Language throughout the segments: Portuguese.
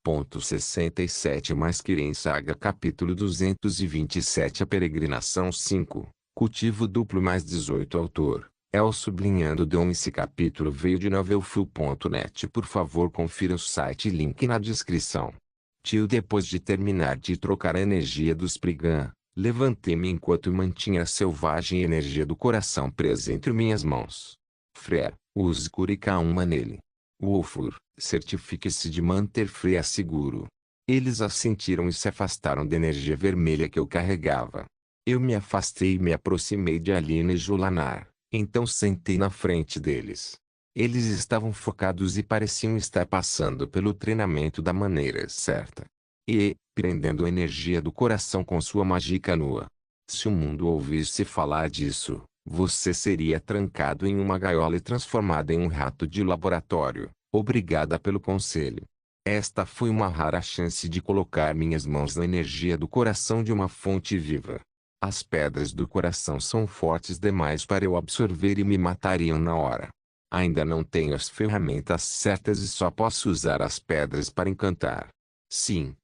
2.67 Mais Kirin Saga Capítulo 227 A Peregrinação 5 Cultivo Duplo mais 18 Autor El Sublinhando Dom. Esse capítulo veio de novelfull.net. Por favor confira o site, link na descrição. Tio. Depois de terminar de trocar a energia do Spriggan, levantei-me enquanto mantinha a selvagem energia do coração presa entre minhas mãos. Freya, use Curica 1 nele. Wolfur, certifique-se de manter Freya seguro. Eles assentiram e se afastaram da energia vermelha que eu carregava. Eu me afastei e me aproximei de Aline e Julanar, então sentei na frente deles. Eles estavam focados e pareciam estar passando pelo treinamento da maneira certa. E, prendendo a energia do coração com sua mágica nua. Se o mundo ouvisse falar disso, você seria trancado em uma gaiola e transformado em um rato de laboratório. Obrigada pelo conselho. Esta foi uma rara chance de colocar minhas mãos na energia do coração de uma fonte viva. As pedras do coração são fortes demais para eu absorver e me matariam na hora. Ainda não tenho as ferramentas certas e só posso usar as pedras para encantar. Sim,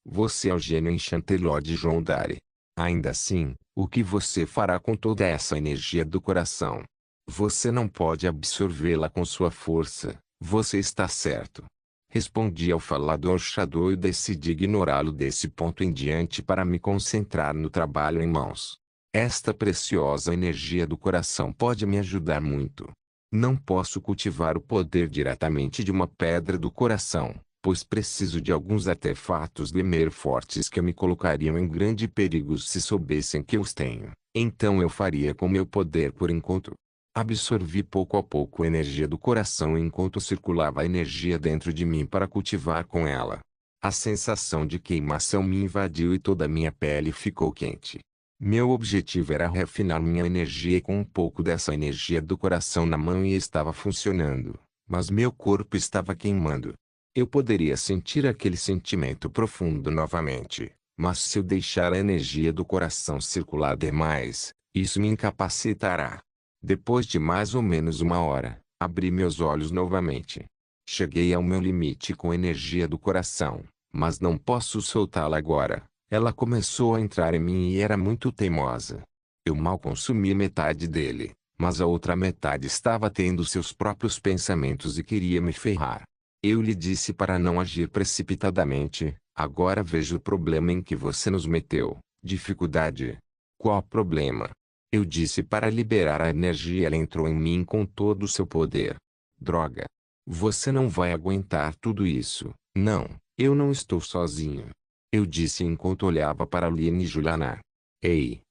você é o gênio enchantelor de João Dari. Ainda assim, o que você fará com toda essa energia do coração? Você não pode absorvê-la com sua força, você está certo. Respondi ao falador Shadow e decidi ignorá-lo desse ponto em diante para me concentrar no trabalho em mãos. Esta preciosa energia do coração pode me ajudar muito. Não posso cultivar o poder diretamente de uma pedra do coração, pois preciso de alguns artefatos Glimmer fortes que me colocariam em grande perigo se soubessem que os tenho. Então eu faria com meu poder por enquanto. Absorvi pouco a pouco a energia do coração enquanto circulava a energia dentro de mim para cultivar com ela. A sensação de queimação me invadiu e toda a minha pele ficou quente. Meu objetivo era refinar minha energia com um pouco dessa energia do coração na mão e estava funcionando, mas meu corpo estava queimando. Eu poderia sentir aquele sentimento profundo novamente, mas se eu deixar a energia do coração circular demais, isso me incapacitará. Depois de mais ou menos uma hora, abri meus olhos novamente. Cheguei ao meu limite com a energia do coração, mas não posso soltá-la agora. Ela começou a entrar em mim e era muito teimosa. Eu mal consumi metade dele, mas a outra metade estava tendo seus próprios pensamentos e queria me ferrar. Eu lhe disse para não agir precipitadamente. Agora vejo o problema em que você nos meteu. Dificuldade. Qual problema? Eu disse para liberar a energia e ela entrou em mim com todo o seu poder. Droga. Você não vai aguentar tudo isso. Não, eu não estou sozinho. Eu disse enquanto olhava para Aline e Julanar. Ei.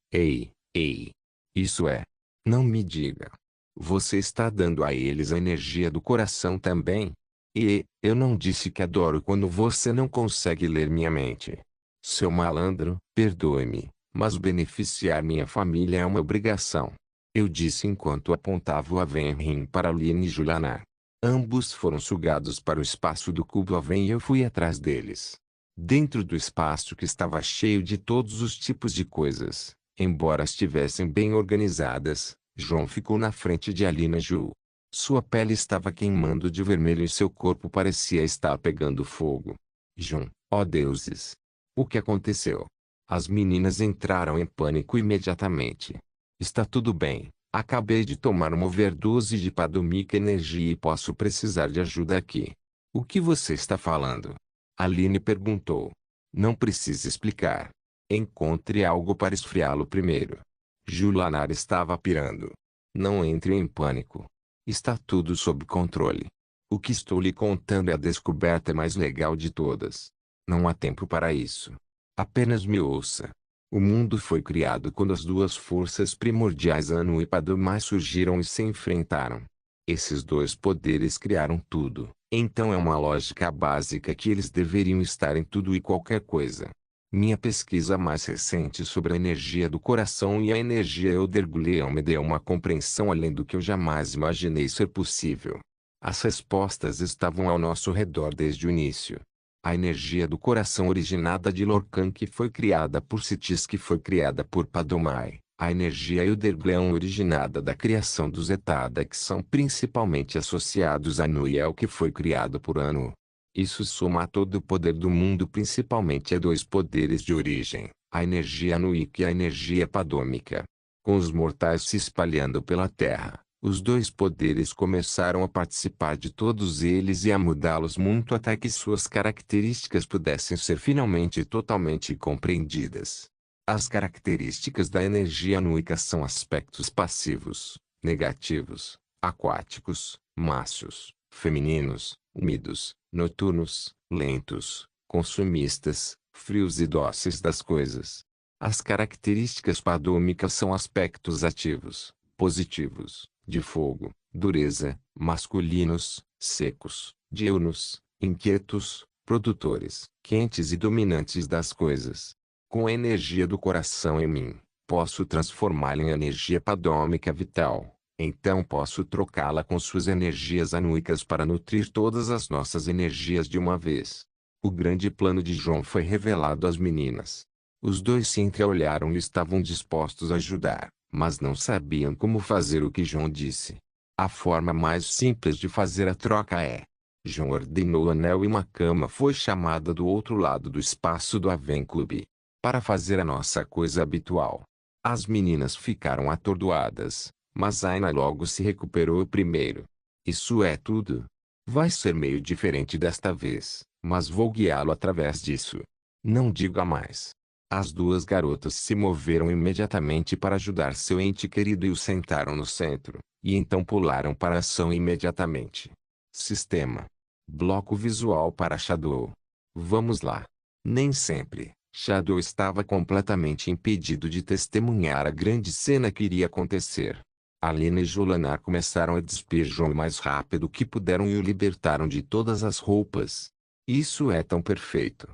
Isso é. Não me diga. Você está dando a eles a energia do coração também? E, eu não disse que adoro quando você não consegue ler minha mente. Seu malandro, perdoe-me, mas beneficiar minha família é uma obrigação. Eu disse enquanto apontava o Avenrim para Aline e Julanar. Ambos foram sugados para o espaço do cubo Aven e eu fui atrás deles. Dentro do espaço que estava cheio de todos os tipos de coisas, embora estivessem bem organizadas, João ficou na frente de Aline e Ju. Sua pele estava queimando de vermelho e seu corpo parecia estar pegando fogo. João, ó deuses! O que aconteceu? As meninas entraram em pânico imediatamente. Está tudo bem, acabei de tomar uma overdose de Padomica Energia e posso precisar de ajuda aqui. O que você está falando? Aline perguntou. Não precisa explicar. Encontre algo para esfriá-lo primeiro. Julanar estava pirando. Não entre em pânico. Está tudo sob controle. O que estou lhe contando é a descoberta mais legal de todas. Não há tempo para isso. Apenas me ouça. O mundo foi criado quando as duas forças primordiais Anu e Padomai surgiram e se enfrentaram. Esses dois poderes criaram tudo, então é uma lógica básica que eles deveriam estar em tudo e qualquer coisa. Minha pesquisa mais recente sobre a energia do coração e a energia Elder me deu uma compreensão além do que eu jamais imaginei ser possível. As respostas estavam ao nosso redor desde o início. A energia do coração originada de Lorcan que foi criada por Sitis que foi criada por Padomai. A energia Elder originada da criação dos Etada que são principalmente associados a Anu e El que foi criado por Anu. Isso soma a todo o poder do mundo, principalmente a dois poderes de origem, a energia anuíca e a energia padômica. Com os mortais se espalhando pela Terra, os dois poderes começaram a participar de todos eles e a mudá-los muito até que suas características pudessem ser finalmente e totalmente compreendidas. As características da energia anuíca são aspectos passivos, negativos, aquáticos, machos, femininos, úmidos, noturnos, lentos, consumistas, frios e dóceis das coisas. As características padômicas são aspectos ativos, positivos, de fogo, dureza, masculinos, secos, diurnos, inquietos, produtores, quentes e dominantes das coisas. Com a energia do coração em mim, posso transformá-la em energia padômica vital. Então posso trocá-la com suas energias anuicas para nutrir todas as nossas energias de uma vez. O grande plano de João foi revelado às meninas. Os dois se entreolharam e estavam dispostos a ajudar, mas não sabiam como fazer o que João disse. A forma mais simples de fazer a troca é: João ordenou o anel e uma cama foi chamada do outro lado do espaço do Aven Club, para fazer a nossa coisa habitual. As meninas ficaram atordoadas. Mas Aina logo se recuperou primeiro. Isso é tudo. Vai ser meio diferente desta vez, mas vou guiá-lo através disso. Não diga mais. As duas garotas se moveram imediatamente para ajudar seu ente querido e o sentaram no centro, e então pularam para a ação imediatamente. Sistema. Bloco visual para Shadow. Vamos lá. Nem sempre, Shadow estava completamente impedido de testemunhar a grande cena que iria acontecer. Alina e Julanar começaram a despir João o mais rápido que puderam e o libertaram de todas as roupas. Isso é tão perfeito.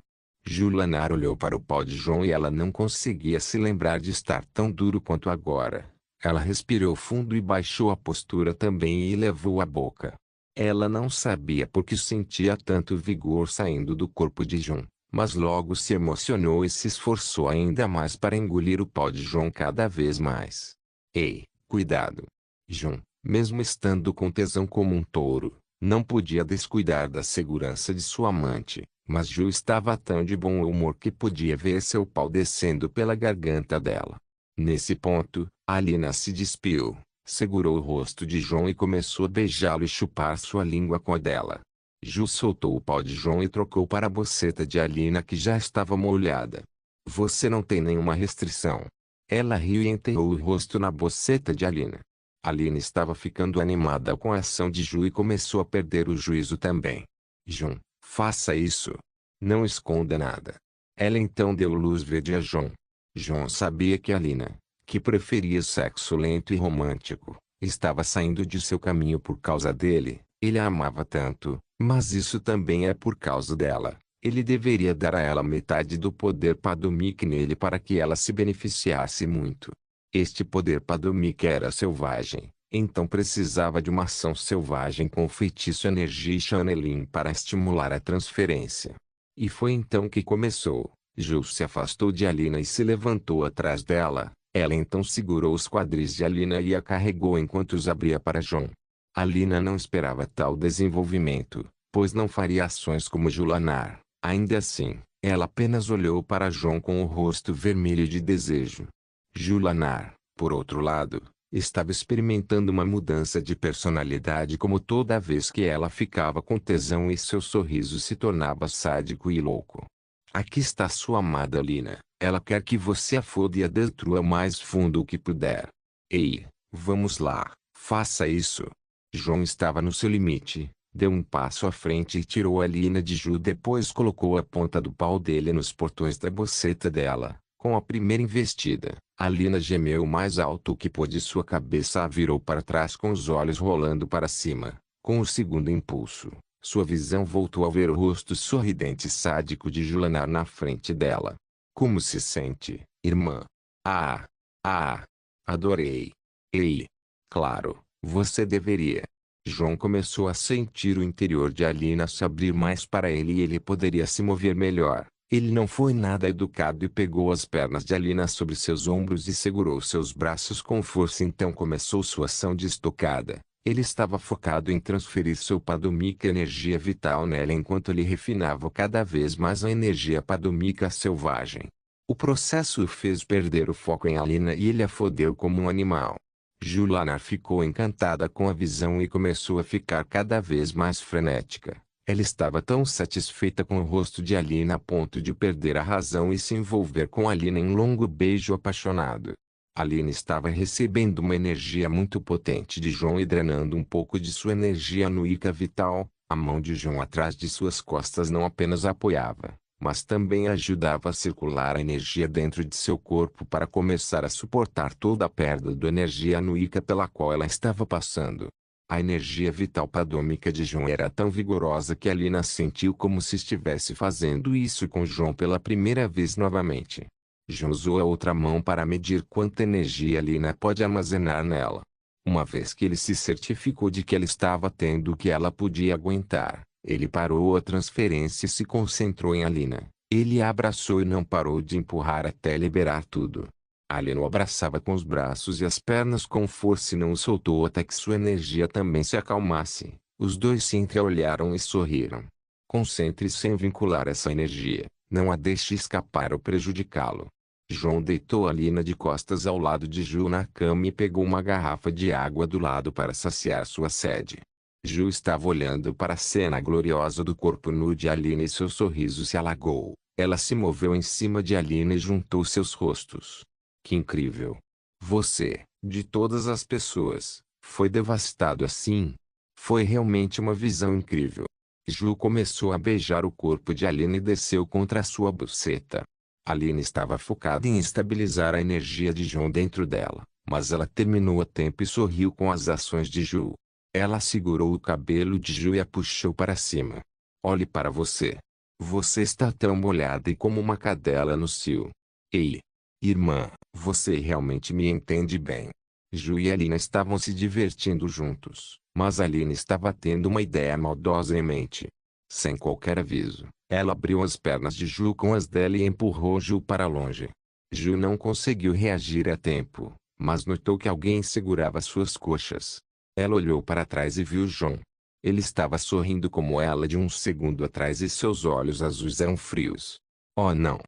Julanar olhou para o pau de João e ela não conseguia se lembrar de estar tão duro quanto agora. Ela respirou fundo e baixou a postura também e elevou a boca. Ela não sabia por que sentia tanto vigor saindo do corpo de João, mas logo se emocionou e se esforçou ainda mais para engolir o pau de João cada vez mais. Ei! Cuidado. João, mesmo estando com tesão como um touro, não podia descuidar da segurança de sua amante, mas Ju estava tão de bom humor que podia ver seu pau descendo pela garganta dela. Nesse ponto, Alina se despiu, segurou o rosto de João e começou a beijá-lo e chupar sua língua com a dela. Ju soltou o pau de João e trocou para a boceta de Alina que já estava molhada. Você não tem nenhuma restrição. Ela riu e enterrou o rosto na boceta de Alina. Alina estava ficando animada com a ação de Ju e começou a perder o juízo também. João, faça isso. Não esconda nada. Ela então deu luz verde a João. João sabia que Alina, que preferia sexo lento e romântico, estava saindo de seu caminho por causa dele. Ele a amava tanto, mas isso também é por causa dela. Ele deveria dar a ela metade do poder Padômico nele para que ela se beneficiasse muito. Este poder Padômico era selvagem, então precisava de uma ação selvagem com o feitiço Energia e Channeling para estimular a transferência. E foi então que começou. Ju se afastou de Alina e se levantou atrás dela. Ela então segurou os quadris de Alina e a carregou enquanto os abria para João. Alina não esperava tal desenvolvimento, pois não faria ações como Julanar. Ainda assim, ela apenas olhou para João com o rosto vermelho de desejo. Julanar, por outro lado, estava experimentando uma mudança de personalidade como toda vez que ela ficava com tesão e seu sorriso se tornava sádico e louco. Aqui está sua amada Alina, ela quer que você a fode e a destrua o mais fundo que puder. Ei, vamos lá, faça isso. João estava no seu limite. Deu um passo à frente e tirou a Alina de Ju. Depois colocou a ponta do pau dele nos portões da boceta dela. Com a primeira investida, Alina gemeu o mais alto que pôde e sua cabeça a virou para trás com os olhos rolando para cima. Com o segundo impulso, sua visão voltou a ver o rosto sorridente e sádico de Julanar na frente dela. Como se sente, irmã? Ah! Ah! Adorei! Ei! Claro, você deveria. João começou a sentir o interior de Alina se abrir mais para ele e ele poderia se mover melhor. Ele não foi nada educado e pegou as pernas de Alina sobre seus ombros e segurou seus braços com força. Então começou sua ação de estocada. Ele estava focado em transferir seu Padumika energia vital nela enquanto ele refinava cada vez mais a energia Padumika selvagem. O processo o fez perder o foco em Alina e ele a fodeu como um animal. Julnaar ficou encantada com a visão e começou a ficar cada vez mais frenética. Ela estava tão satisfeita com o rosto de Alina a ponto de perder a razão e se envolver com Alina em um longo beijo apaixonado. Alina estava recebendo uma energia muito potente de João e drenando um pouco de sua energia anuíca vital. A mão de João atrás de suas costas não apenas a apoiava, mas também ajudava a circular a energia dentro de seu corpo para começar a suportar toda a perda de energia anuíca pela qual ela estava passando. A energia vital padômica de João era tão vigorosa que Alina sentiu como se estivesse fazendo isso com João pela primeira vez novamente. João usou a outra mão para medir quanta energia Alina pode armazenar nela. Uma vez que ele se certificou de que ela estava tendo o que ela podia aguentar, ele parou a transferência e se concentrou em Alina. Ele a abraçou e não parou de empurrar até liberar tudo. Alina o abraçava com os braços e as pernas com força e não o soltou até que sua energia também se acalmasse. Os dois se entreolharam e sorriram. Concentre-se em vincular essa energia. Não a deixe escapar ou prejudicá-lo. João deitou Alina de costas ao lado de Ju na cama e pegou uma garrafa de água do lado para saciar sua sede. Ju estava olhando para a cena gloriosa do corpo nu de Alina e seu sorriso se alagou. Ela se moveu em cima de Alina e juntou seus rostos. Que incrível! Você, de todas as pessoas, foi devastado assim? Foi realmente uma visão incrível. Ju começou a beijar o corpo de Alina e desceu contra sua buceta. Alina estava focada em estabilizar a energia de João dentro dela, mas ela terminou a tempo e sorriu com as ações de Ju. Ela segurou o cabelo de Ju e a puxou para cima. Olhe para você. Você está tão molhada e como uma cadela no cio. Ei! Irmã, você realmente me entende bem. Ju e Alina estavam se divertindo juntos, mas Alina estava tendo uma ideia maldosa em mente. Sem qualquer aviso, ela abriu as pernas de Ju com as dela e empurrou Ju para longe. Ju não conseguiu reagir a tempo, mas notou que alguém segurava suas coxas. Ela olhou para trás e viu João. Ele estava sorrindo como ela de um segundo atrás e seus olhos azuis eram frios. Oh não!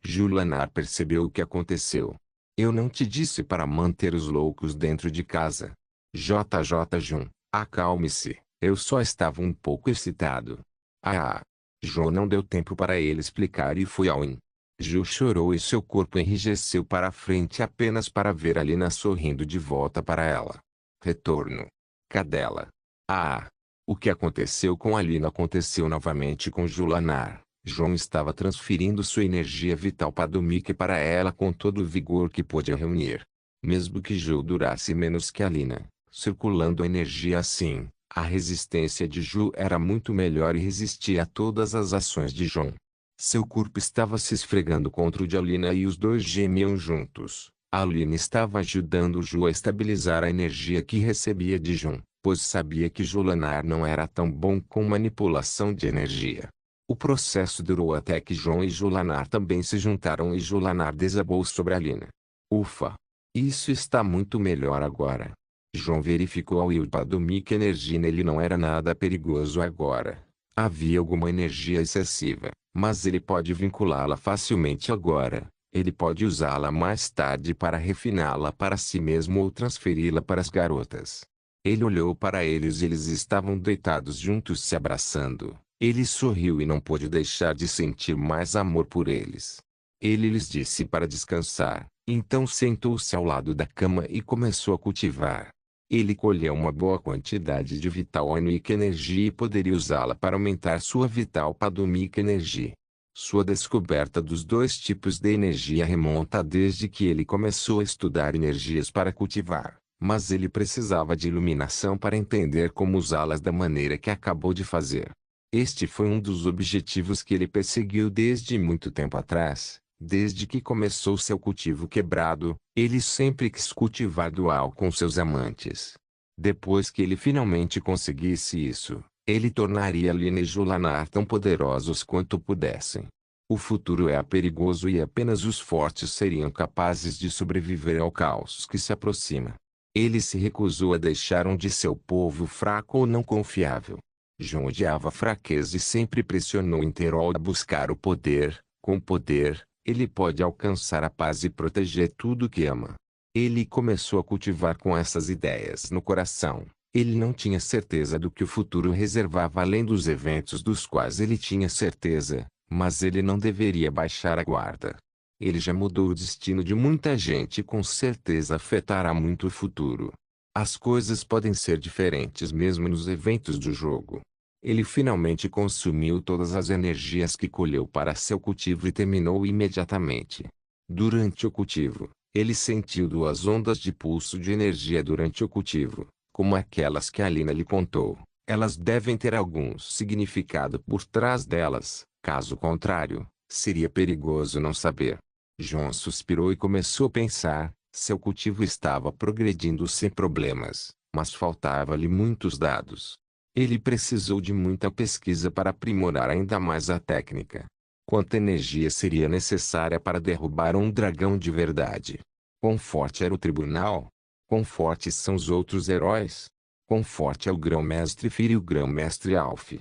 Julnaar percebeu o que aconteceu. Eu não te disse para manter os loucos dentro de casa. JJ Jun, acalme-se, eu só estava um pouco excitado. Ah! João não deu tempo para ele explicar e foi ao in. Ju chorou e seu corpo enrijeceu para a frente apenas para ver Alina sorrindo de volta para ela. Retorno. Cadela. Ah! O que aconteceu com Alina aconteceu novamente com Julnaar. João estava transferindo sua energia vital padômica para ela com todo o vigor que pôde reunir. Mesmo que Ju durasse menos que Alina, circulando a energia assim, a resistência de Ju era muito melhor e resistia a todas as ações de João. Seu corpo estava se esfregando contra o de Alina e os dois gemiam juntos. Alina estava ajudando Ju a estabilizar a energia que recebia de João, pois sabia que Julnaar não era tão bom com manipulação de energia. O processo durou até que João e Julnaar também se juntaram e Julnaar desabou sobre Alina. Ufa! Isso está muito melhor agora. João verificou ao Padumika energia nele não era nada perigoso agora. Havia alguma energia excessiva, mas ele pode vinculá-la facilmente agora. Ele pode usá-la mais tarde para refiná-la para si mesmo ou transferi-la para as garotas. Ele olhou para eles e eles estavam deitados juntos se abraçando. Ele sorriu e não pôde deixar de sentir mais amor por eles. Ele lhes disse para descansar, então sentou-se ao lado da cama e começou a cultivar. Ele colheu uma boa quantidade de Vital Anuic Energia e poderia usá-la para aumentar sua Vital Padumika Energia. Sua descoberta dos dois tipos de energia remonta desde que ele começou a estudar energias para cultivar, mas ele precisava de iluminação para entender como usá-las da maneira que acabou de fazer. Este foi um dos objetivos que ele perseguiu desde muito tempo atrás. Desde que começou seu cultivo quebrado, ele sempre quis cultivar dual com seus amantes. Depois que ele finalmente conseguisse isso, ele tornaria Alina e Julnaar tão poderosos quanto pudessem. O futuro é perigoso e apenas os fortes seriam capazes de sobreviver ao caos que se aproxima. Ele se recusou a deixar um de seu povo fraco ou não confiável. João odiava a fraqueza e sempre pressionou Interol a buscar o poder. Com poder, ele pode alcançar a paz e proteger tudo que ama. Ele começou a cultivar com essas ideias no coração. Ele não tinha certeza do que o futuro reservava além dos eventos dos quais ele tinha certeza, mas ele não deveria baixar a guarda. Ele já mudou o destino de muita gente e com certeza afetará muito o futuro. As coisas podem ser diferentes mesmo nos eventos do jogo. Ele finalmente consumiu todas as energias que colheu para seu cultivo e terminou imediatamente. Durante o cultivo, ele sentiu duas ondas de pulso de energia durante o cultivo, como aquelas que Alina lhe contou. Elas devem ter algum significado por trás delas, caso contrário, seria perigoso não saber. João suspirou e começou a pensar. Seu cultivo estava progredindo sem problemas, mas faltava-lhe muitos dados. Ele precisou de muita pesquisa para aprimorar ainda mais a técnica. Quanta energia seria necessária para derrubar um dragão de verdade? Quão forte era o tribunal? Quão fortes são os outros heróis? Quão forte é o grão-mestre Fir e o grão-mestre Alf?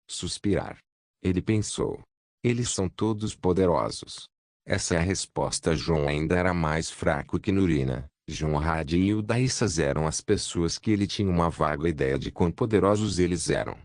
Suspirar. Ele pensou. Eles são todos poderosos. Essa é a resposta. João ainda era mais fraco que Nurina. Jonrad e Ildaissas eram as pessoas que ele tinha uma vaga ideia de quão poderosos eles eram.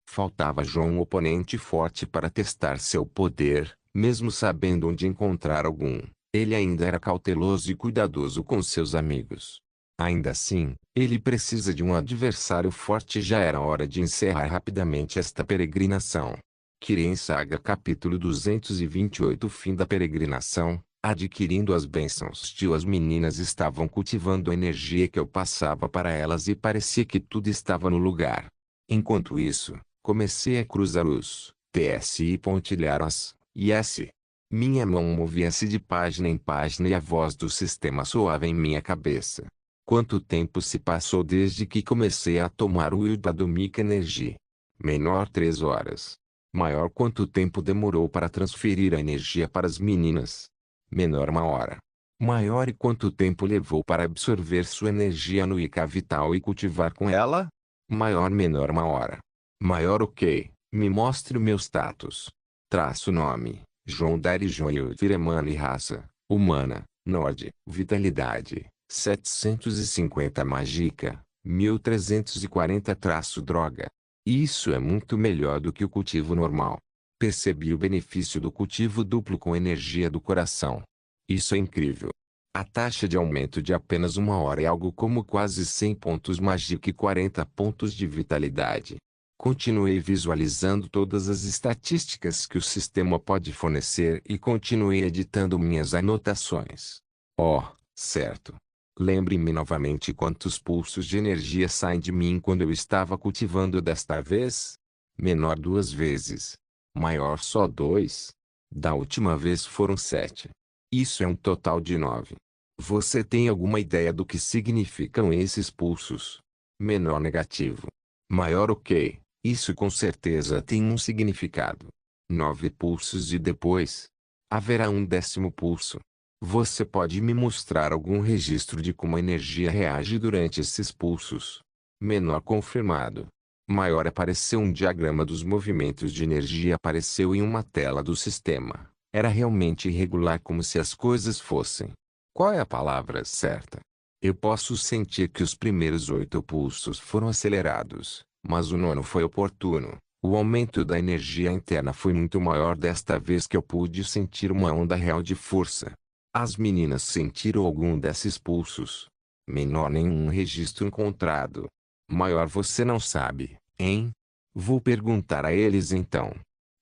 Faltava João um oponente forte para testar seu poder, mesmo sabendo onde encontrar algum. Ele ainda era cauteloso e cuidadoso com seus amigos. Ainda assim, ele precisa de um adversário forte. Já era hora de encerrar rapidamente esta peregrinação. Kirin Saga Capítulo 228 Fim da peregrinação. Adquirindo as bênçãos. As meninas estavam cultivando a energia que eu passava para elas e parecia que tudo estava no lugar. Enquanto isso, comecei a cruzar os TSI e pontilhar as IS. Minha mão movia-se de página em página e a voz do sistema soava em minha cabeça. Quanto tempo se passou desde que comecei a tomar o Ilda do Mica Energy? Menor 3 horas. Maior quanto tempo demorou para transferir a energia para as meninas? Menor 1 hora. Maior e quanto tempo levou para absorver sua energia no Ica Vital e cultivar com ela? Maior menor 1 hora. Maior ok, me mostre o meu status. Traço nome, João Dari Joio Viremana e raça, humana, Nord, vitalidade, 750 mágica, 1340 droga. Isso é muito melhor do que o cultivo normal. Percebi o benefício do cultivo duplo com energia do coração. Isso é incrível. A taxa de aumento de apenas 1 hora é algo como quase 100 pontos mágica e 40 pontos de vitalidade. Continuei visualizando todas as estatísticas que o sistema pode fornecer e continuei editando minhas anotações. Oh, certo. Lembre-me novamente quantos pulsos de energia saem de mim quando eu estava cultivando desta vez? Menor 2 vezes. Maior só 2. Da última vez foram 7. Isso é um total de 9. Você tem alguma ideia do que significam esses pulsos? Menor negativo. Maior ok. Isso com certeza tem um significado. 9 pulsos e depois? Haverá um 10º pulso. Você pode me mostrar algum registro de como a energia reage durante esses pulsos? Menor confirmado. Maior apareceu um diagrama dos movimentos de energia apareceu em uma tela do sistema. Era realmente irregular como se as coisas fossem. Qual é a palavra certa? Eu posso sentir que os primeiros 8 pulsos foram acelerados, mas o 9º foi oportuno. O aumento da energia interna foi muito maior desta vez que eu pude sentir uma onda real de força. As meninas sentiram algum desses pulsos? Menor nenhum registro encontrado. Maior você não sabe, hein? Vou perguntar a eles então.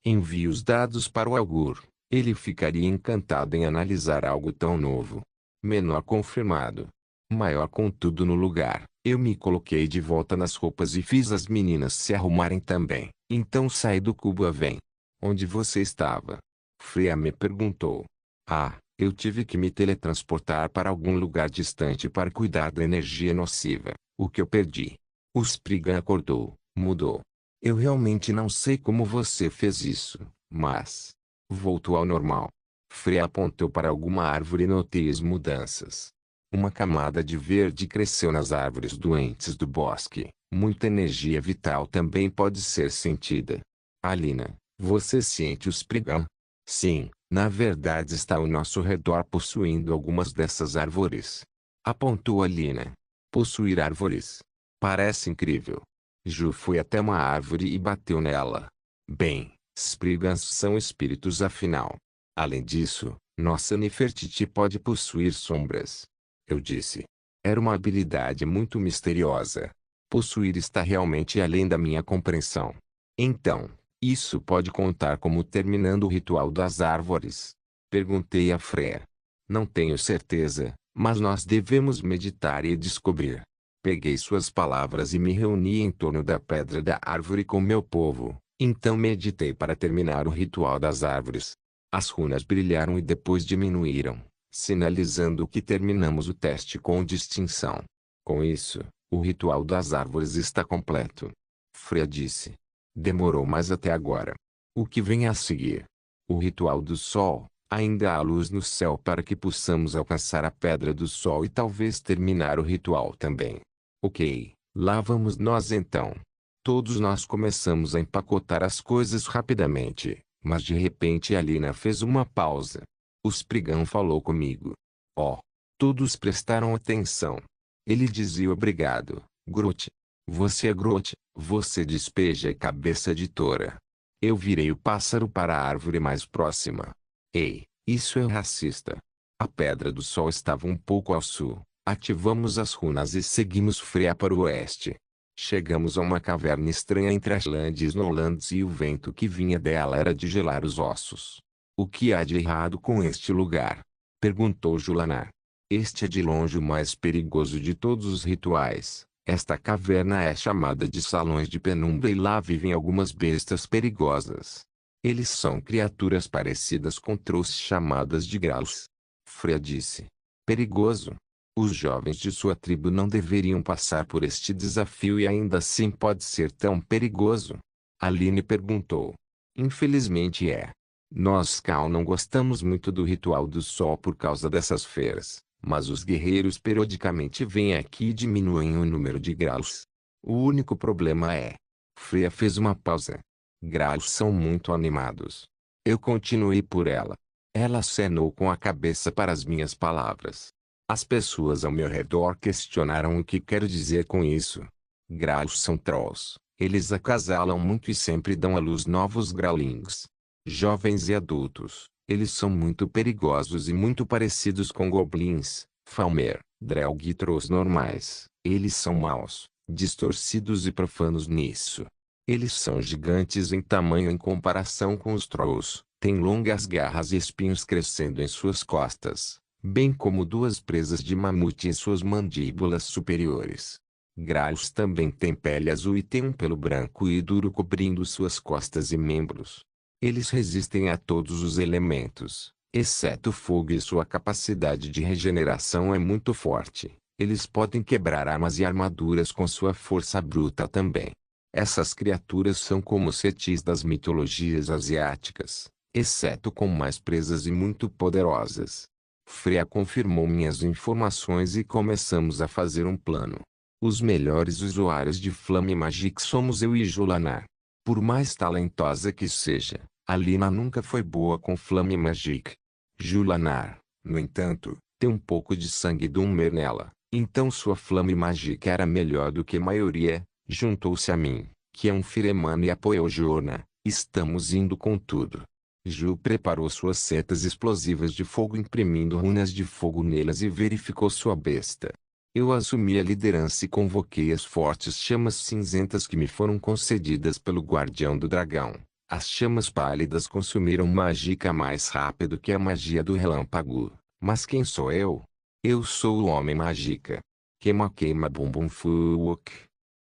Envie os dados para o Augur. Ele ficaria encantado em analisar algo tão novo. Menor confirmado. Maior com tudo no lugar. Eu me coloquei de volta nas roupas e fiz as meninas se arrumarem também. Então saí do cubo. Vem. Onde você estava? Freya me perguntou. Ah, eu tive que me teletransportar para algum lugar distante para cuidar da energia nociva. O que eu perdi? O Spriggan acordou, mudou. Eu realmente não sei como você fez isso, mas... voltou ao normal. Freya apontou para alguma árvore e notei as mudanças. Uma camada de verde cresceu nas árvores doentes do bosque. Muita energia vital também pode ser sentida. Alina, você sente os Spriggan? Sim, na verdade está ao nosso redor possuindo algumas dessas árvores. Apontou Alina. Possuir árvores. Parece incrível. Ju foi até uma árvore e bateu nela. Bem, Spriggans são espíritos afinal. Além disso, nossa Nefertiti pode possuir sombras. Eu disse. Era uma habilidade muito misteriosa. Possuir está realmente além da minha compreensão. Então, isso pode contar como terminando o ritual das árvores? Perguntei a Freya. Não tenho certeza, mas nós devemos meditar e descobrir. Peguei suas palavras e me reuni em torno da pedra da árvore com meu povo. Então meditei para terminar o ritual das árvores. As runas brilharam e depois diminuíram, sinalizando que terminamos o teste com distinção. Com isso, o ritual das árvores está completo. Freya disse. Demorou mais até agora. O que vem a seguir? O ritual do sol. Ainda há luz no céu para que possamos alcançar a pedra do sol e talvez terminar o ritual também. Ok, lá vamos nós então. Todos nós começamos a empacotar as coisas rapidamente, mas de repente Alina fez uma pausa. O Spriggan falou comigo. Oh! Todos prestaram atenção. Ele dizia obrigado, Groot. Você é Groot, você despeja a cabeça de Tora. Eu virei o pássaro para a árvore mais próxima. Ei, isso é racista. A Pedra do Sol estava um pouco ao sul. Ativamos as runas e seguimos Freya para o oeste. Chegamos a uma caverna estranha entre Ashland e Snowlands e o vento que vinha dela era de gelar os ossos. O que há de errado com este lugar? Perguntou Julanar. Este é de longe o mais perigoso de todos os rituais. Esta caverna é chamada de Salões de Penumbra e lá vivem algumas bestas perigosas. Eles são criaturas parecidas com trouxas chamadas de Growls. Freya disse. Perigoso? Os jovens de sua tribo não deveriam passar por este desafio e ainda assim pode ser tão perigoso? Aline perguntou. Infelizmente é. Nós Cal não gostamos muito do ritual do sol por causa dessas feiras, mas os guerreiros periodicamente vêm aqui e diminuem o número de graus. O único problema é... Freya fez uma pausa. Graus são muito animados. Eu continuei por ela. Ela acenou com a cabeça para as minhas palavras. As pessoas ao meu redor questionaram o que quero dizer com isso. Graus são trolls. Eles acasalam muito e sempre dão à luz novos growlings. Jovens e adultos, eles são muito perigosos e muito parecidos com goblins, Falmer, Drelg e trolls normais. Eles são maus, distorcidos e profanos nisso. Eles são gigantes em tamanho em comparação com os trolls, têm longas garras e espinhos crescendo em suas costas, bem como duas presas de mamute em suas mandíbulas superiores. Graus também têm pele azul e têm um pelo branco e duro cobrindo suas costas e membros. Eles resistem a todos os elementos, exceto fogo e sua capacidade de regeneração é muito forte. Eles podem quebrar armas e armaduras com sua força bruta também. Essas criaturas são como cetis das mitologias asiáticas, exceto com mais presas e muito poderosas. Freya confirmou minhas informações e começamos a fazer um plano. Os melhores usuários de Flame Magic somos eu e Julanar. Por mais talentosa que seja, Alina nunca foi boa com Flame Magic. Julanar, no entanto, tem um pouco de sangue do Ummer nela, então sua Flame Magic era melhor do que a maioria. Juntou-se a mim, que é um Firemano e apoiou Jorna. Estamos indo com tudo. Ju preparou suas setas explosivas de fogo imprimindo runas de fogo nelas e verificou sua besta. Eu assumi a liderança e convoquei as fortes chamas cinzentas que me foram concedidas pelo Guardião do Dragão. As chamas pálidas consumiram magia mais rápido que a magia do relâmpago. Mas quem sou eu? Eu sou o Homem Mágica. Queima queima bum bum fuck.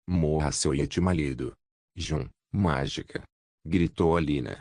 Morra seu Yeti malido. Jun, mágica. Gritou Alina.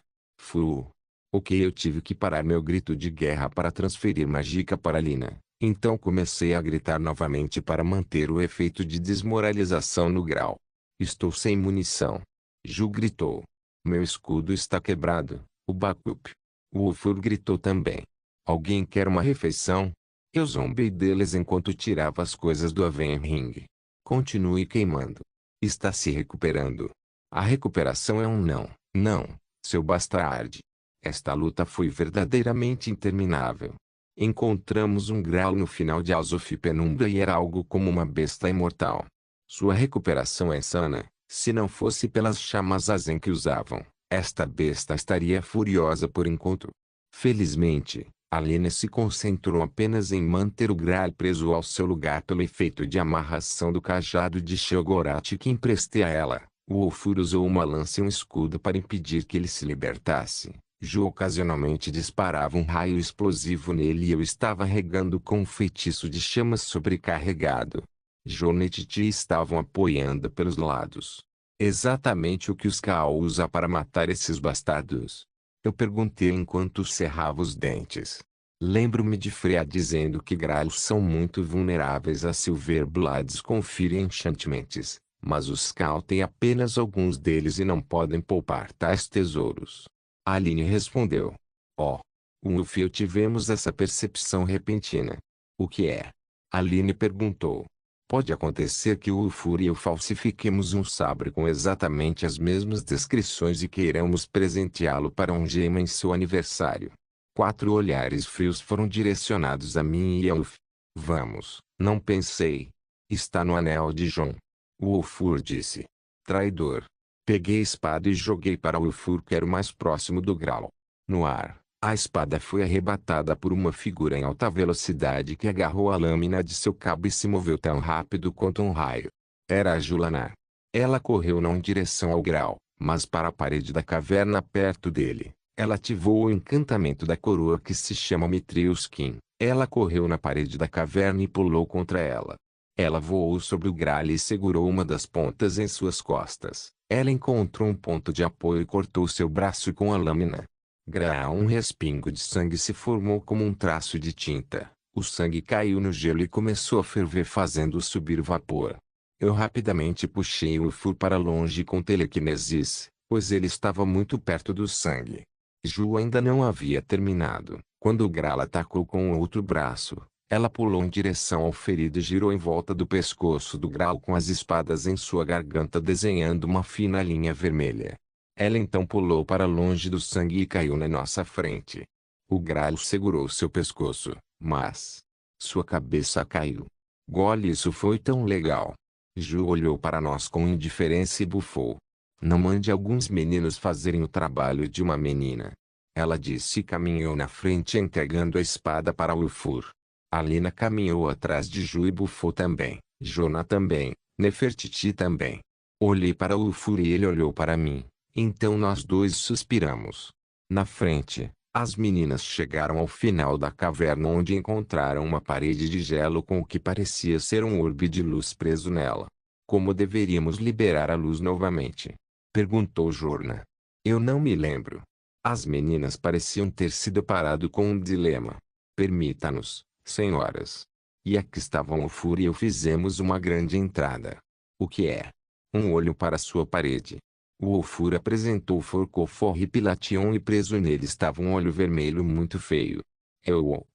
Ok, eu tive que parar meu grito de guerra para transferir mágica para Alina. Então comecei a gritar novamente para manter o efeito de desmoralização no grau. Estou sem munição. Ju gritou. Meu escudo está quebrado. O Bakup. O Ufur gritou também. Alguém quer uma refeição? Eu zombei deles enquanto tirava as coisas do Avenring. Continue queimando. Está se recuperando. A recuperação é um não, não, seu bastarde. Esta luta foi verdadeiramente interminável. Encontramos um grau no final de Azof Penumbra e era algo como uma besta imortal. Sua recuperação é sana. Se não fosse pelas chamas Azen que usavam, esta besta estaria furiosa por enquanto. Felizmente, Aline se concentrou apenas em manter o Graal preso ao seu lugar pelo efeito de amarração do cajado de Sheogorath que emprestei a ela. O Ulfur usou uma lança e um escudo para impedir que ele se libertasse. Ju ocasionalmente disparava um raio explosivo nele e eu estava regando com um feitiço de chamas sobrecarregado. Jon e Titi estavam apoiando pelos lados. Exatamente o que os Kaal usa para matar esses bastardos? Eu perguntei enquanto cerrava os dentes. Lembro-me de Freya dizendo que Graals são muito vulneráveis a Silverbloods com Fire Enchantments, mas os Kaal têm apenas alguns deles e não podem poupar tais tesouros. Aline respondeu. Oh. Ulf e eu tivemos essa percepção repentina. O que é? Aline perguntou. Pode acontecer que o Ulfur e eu falsifiquemos um sabre com exatamente as mesmas descrições e queiramos presenteá-lo para um gema em seu aniversário. 4 olhares frios foram direcionados a mim e a Ulf. Vamos, não pensei. Está no anel de Jon. O Ulfur disse. Traidor. Peguei a espada e joguei para o Ulfur que era o mais próximo do Graal. No ar, a espada foi arrebatada por uma figura em alta velocidade que agarrou a lâmina de seu cabo e se moveu tão rápido quanto um raio. Era a Julanar. Ela correu não em direção ao Graal, mas para a parede da caverna perto dele. Ela ativou o encantamento da coroa que se chama Mithril-Skin. Ela correu na parede da caverna e pulou contra ela. Ela voou sobre o Graal e segurou uma das pontas em suas costas. Ela encontrou um ponto de apoio e cortou seu braço com a lâmina. Graal, um respingo de sangue se formou como um traço de tinta. O sangue caiu no gelo e começou a ferver fazendo subir vapor. Eu rapidamente puxei o Ulfur para longe com telequinesis, pois ele estava muito perto do sangue. Ju ainda não havia terminado. Quando o Graal atacou com o outro braço, ela pulou em direção ao ferido e girou em volta do pescoço do Graal com as espadas em sua garganta desenhando uma fina linha vermelha. Ela então pulou para longe do sangue e caiu na nossa frente. O Graal segurou seu pescoço, mas sua cabeça caiu. Gole, isso foi tão legal. Ju olhou para nós com indiferença e bufou. Não mande alguns meninos fazerem o trabalho de uma menina. Ela disse e caminhou na frente entregando a espada para Ulfur. Alina caminhou atrás de Ju e bufou também. Jonah também. Nefertiti também. Olhei para Ulfur e ele olhou para mim. Então nós dois suspiramos. Na frente, as meninas chegaram ao final da caverna onde encontraram uma parede de gelo com o que parecia ser um orbe de luz preso nela. Como deveríamos liberar a luz novamente? Perguntou Jorna. Eu não me lembro. As meninas pareciam ter se deparado com um dilema. Permita-nos, senhoras. E aqui estavam Ulfur e eu fizemos uma grande entrada. O que é? Um olho para sua parede. O Ulfur apresentou Forcofor e Pilation e preso nele estava um olho vermelho muito feio.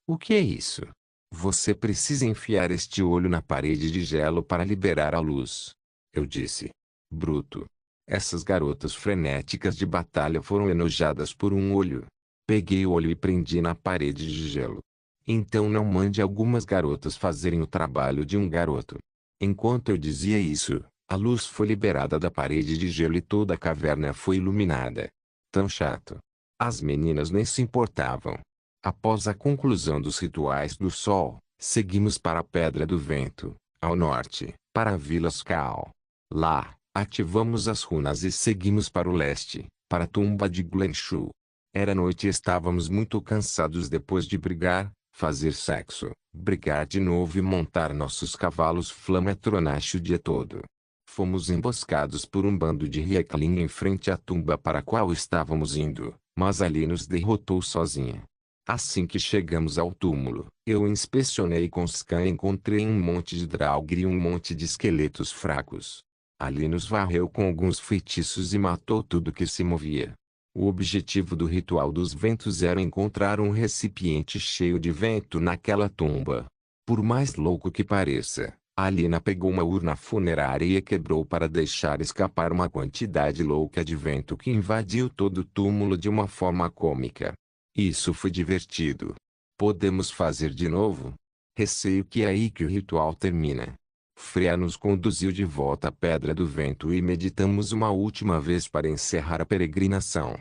O que é isso? Você precisa enfiar este olho na parede de gelo para liberar a luz. Eu disse. Bruto. Essas garotas frenéticas de batalha foram enojadas por um olho. Peguei o olho e prendi na parede de gelo. Então não mande algumas garotas fazerem o trabalho de um garoto. Enquanto eu dizia isso, a luz foi liberada da parede de gelo e toda a caverna foi iluminada. Tão chato. As meninas nem se importavam. Após a conclusão dos rituais do sol, seguimos para a Pedra do Vento, ao norte, para a Vila Skaal. Lá, ativamos as runas e seguimos para o leste, para a tumba de Glenshu. Era noite e estávamos muito cansados depois de brigar, fazer sexo, brigar de novo e montar nossos cavalos Flamatronash o dia todo. Fomos emboscados por um bando de Rieclin em frente à tumba para a qual estávamos indo, mas ali nos derrotou sozinha. Assim que chegamos ao túmulo, eu inspecionei com Scan e encontrei um monte de Draugr e um monte de esqueletos fracos. Ali nos varreu com alguns feitiços e matou tudo que se movia. O objetivo do ritual dos ventos era encontrar um recipiente cheio de vento naquela tumba. Por mais louco que pareça, Alina pegou uma urna funerária e a quebrou para deixar escapar uma quantidade louca de vento que invadiu todo o túmulo de uma forma cômica. Isso foi divertido. Podemos fazer de novo? Receio que é aí que o ritual termina. Freya nos conduziu de volta à Pedra do Vento e meditamos uma última vez para encerrar a peregrinação.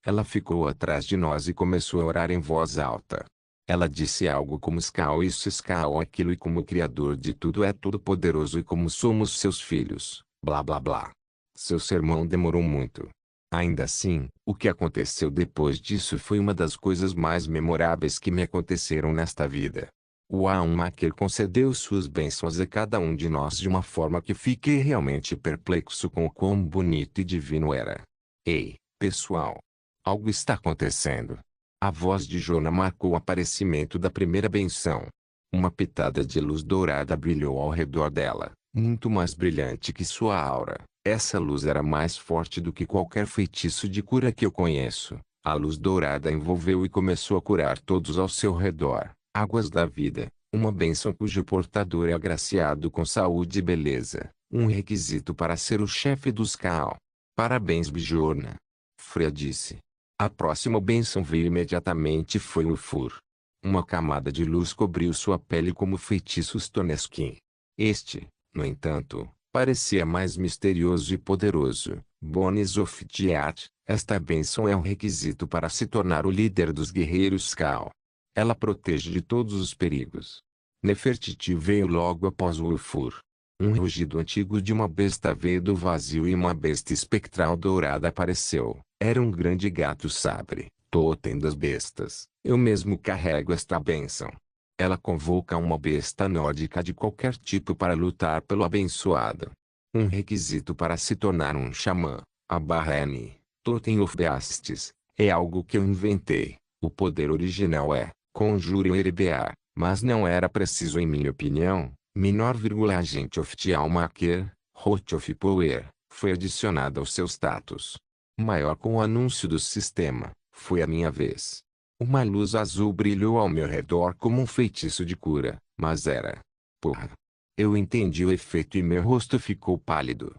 Ela ficou atrás de nós e começou a orar em voz alta. Ela disse algo como Skal isso Skal aquilo e como o Criador de tudo é todo-poderoso e como somos seus filhos, blá blá blá. Seu sermão demorou muito. Ainda assim, o que aconteceu depois disso foi uma das coisas mais memoráveis que me aconteceram nesta vida. O Almaquer concedeu suas bênçãos a cada um de nós de uma forma que fiquei realmente perplexo com o quão bonito e divino era. Ei, pessoal! Algo está acontecendo. A voz de Jona marcou o aparecimento da primeira benção. Uma pitada de luz dourada brilhou ao redor dela, muito mais brilhante que sua aura. Essa luz era mais forte do que qualquer feitiço de cura que eu conheço. A luz dourada envolveu e começou a curar todos ao seu redor. Águas da vida, uma bênção cujo portador é agraciado com saúde e beleza, um requisito para ser o chefe dos Kaal. Parabéns Bjorna. Freya disse. A próxima bênção veio imediatamente e foi o Fur. Uma camada de luz cobriu sua pele como feitiços Toneskin. Este, no entanto, parecia mais misterioso e poderoso. Bonis of Tiat, esta bênção é um requisito para se tornar o líder dos guerreiros Kaal. Ela protege de todos os perigos. Nefertiti veio logo após o Ulfur. Um rugido antigo de uma besta veio do vazio e uma besta espectral dourada apareceu. Era um grande gato sabre, totem das bestas. Eu mesmo carrego esta bênção. Ela convoca uma besta nórdica de qualquer tipo para lutar pelo abençoado. Um requisito para se tornar um xamã, a Barrene, Totem of Beastes, é algo que eu inventei. O poder original é Conjure RBA, mas não era preciso em minha opinião. Minor agente of Almaquer, Hot of Power, foi adicionado ao seu status. Maior com o anúncio do sistema, foi a minha vez. Uma luz azul brilhou ao meu redor como um feitiço de cura, mas era. Porra. Eu entendi o efeito e meu rosto ficou pálido.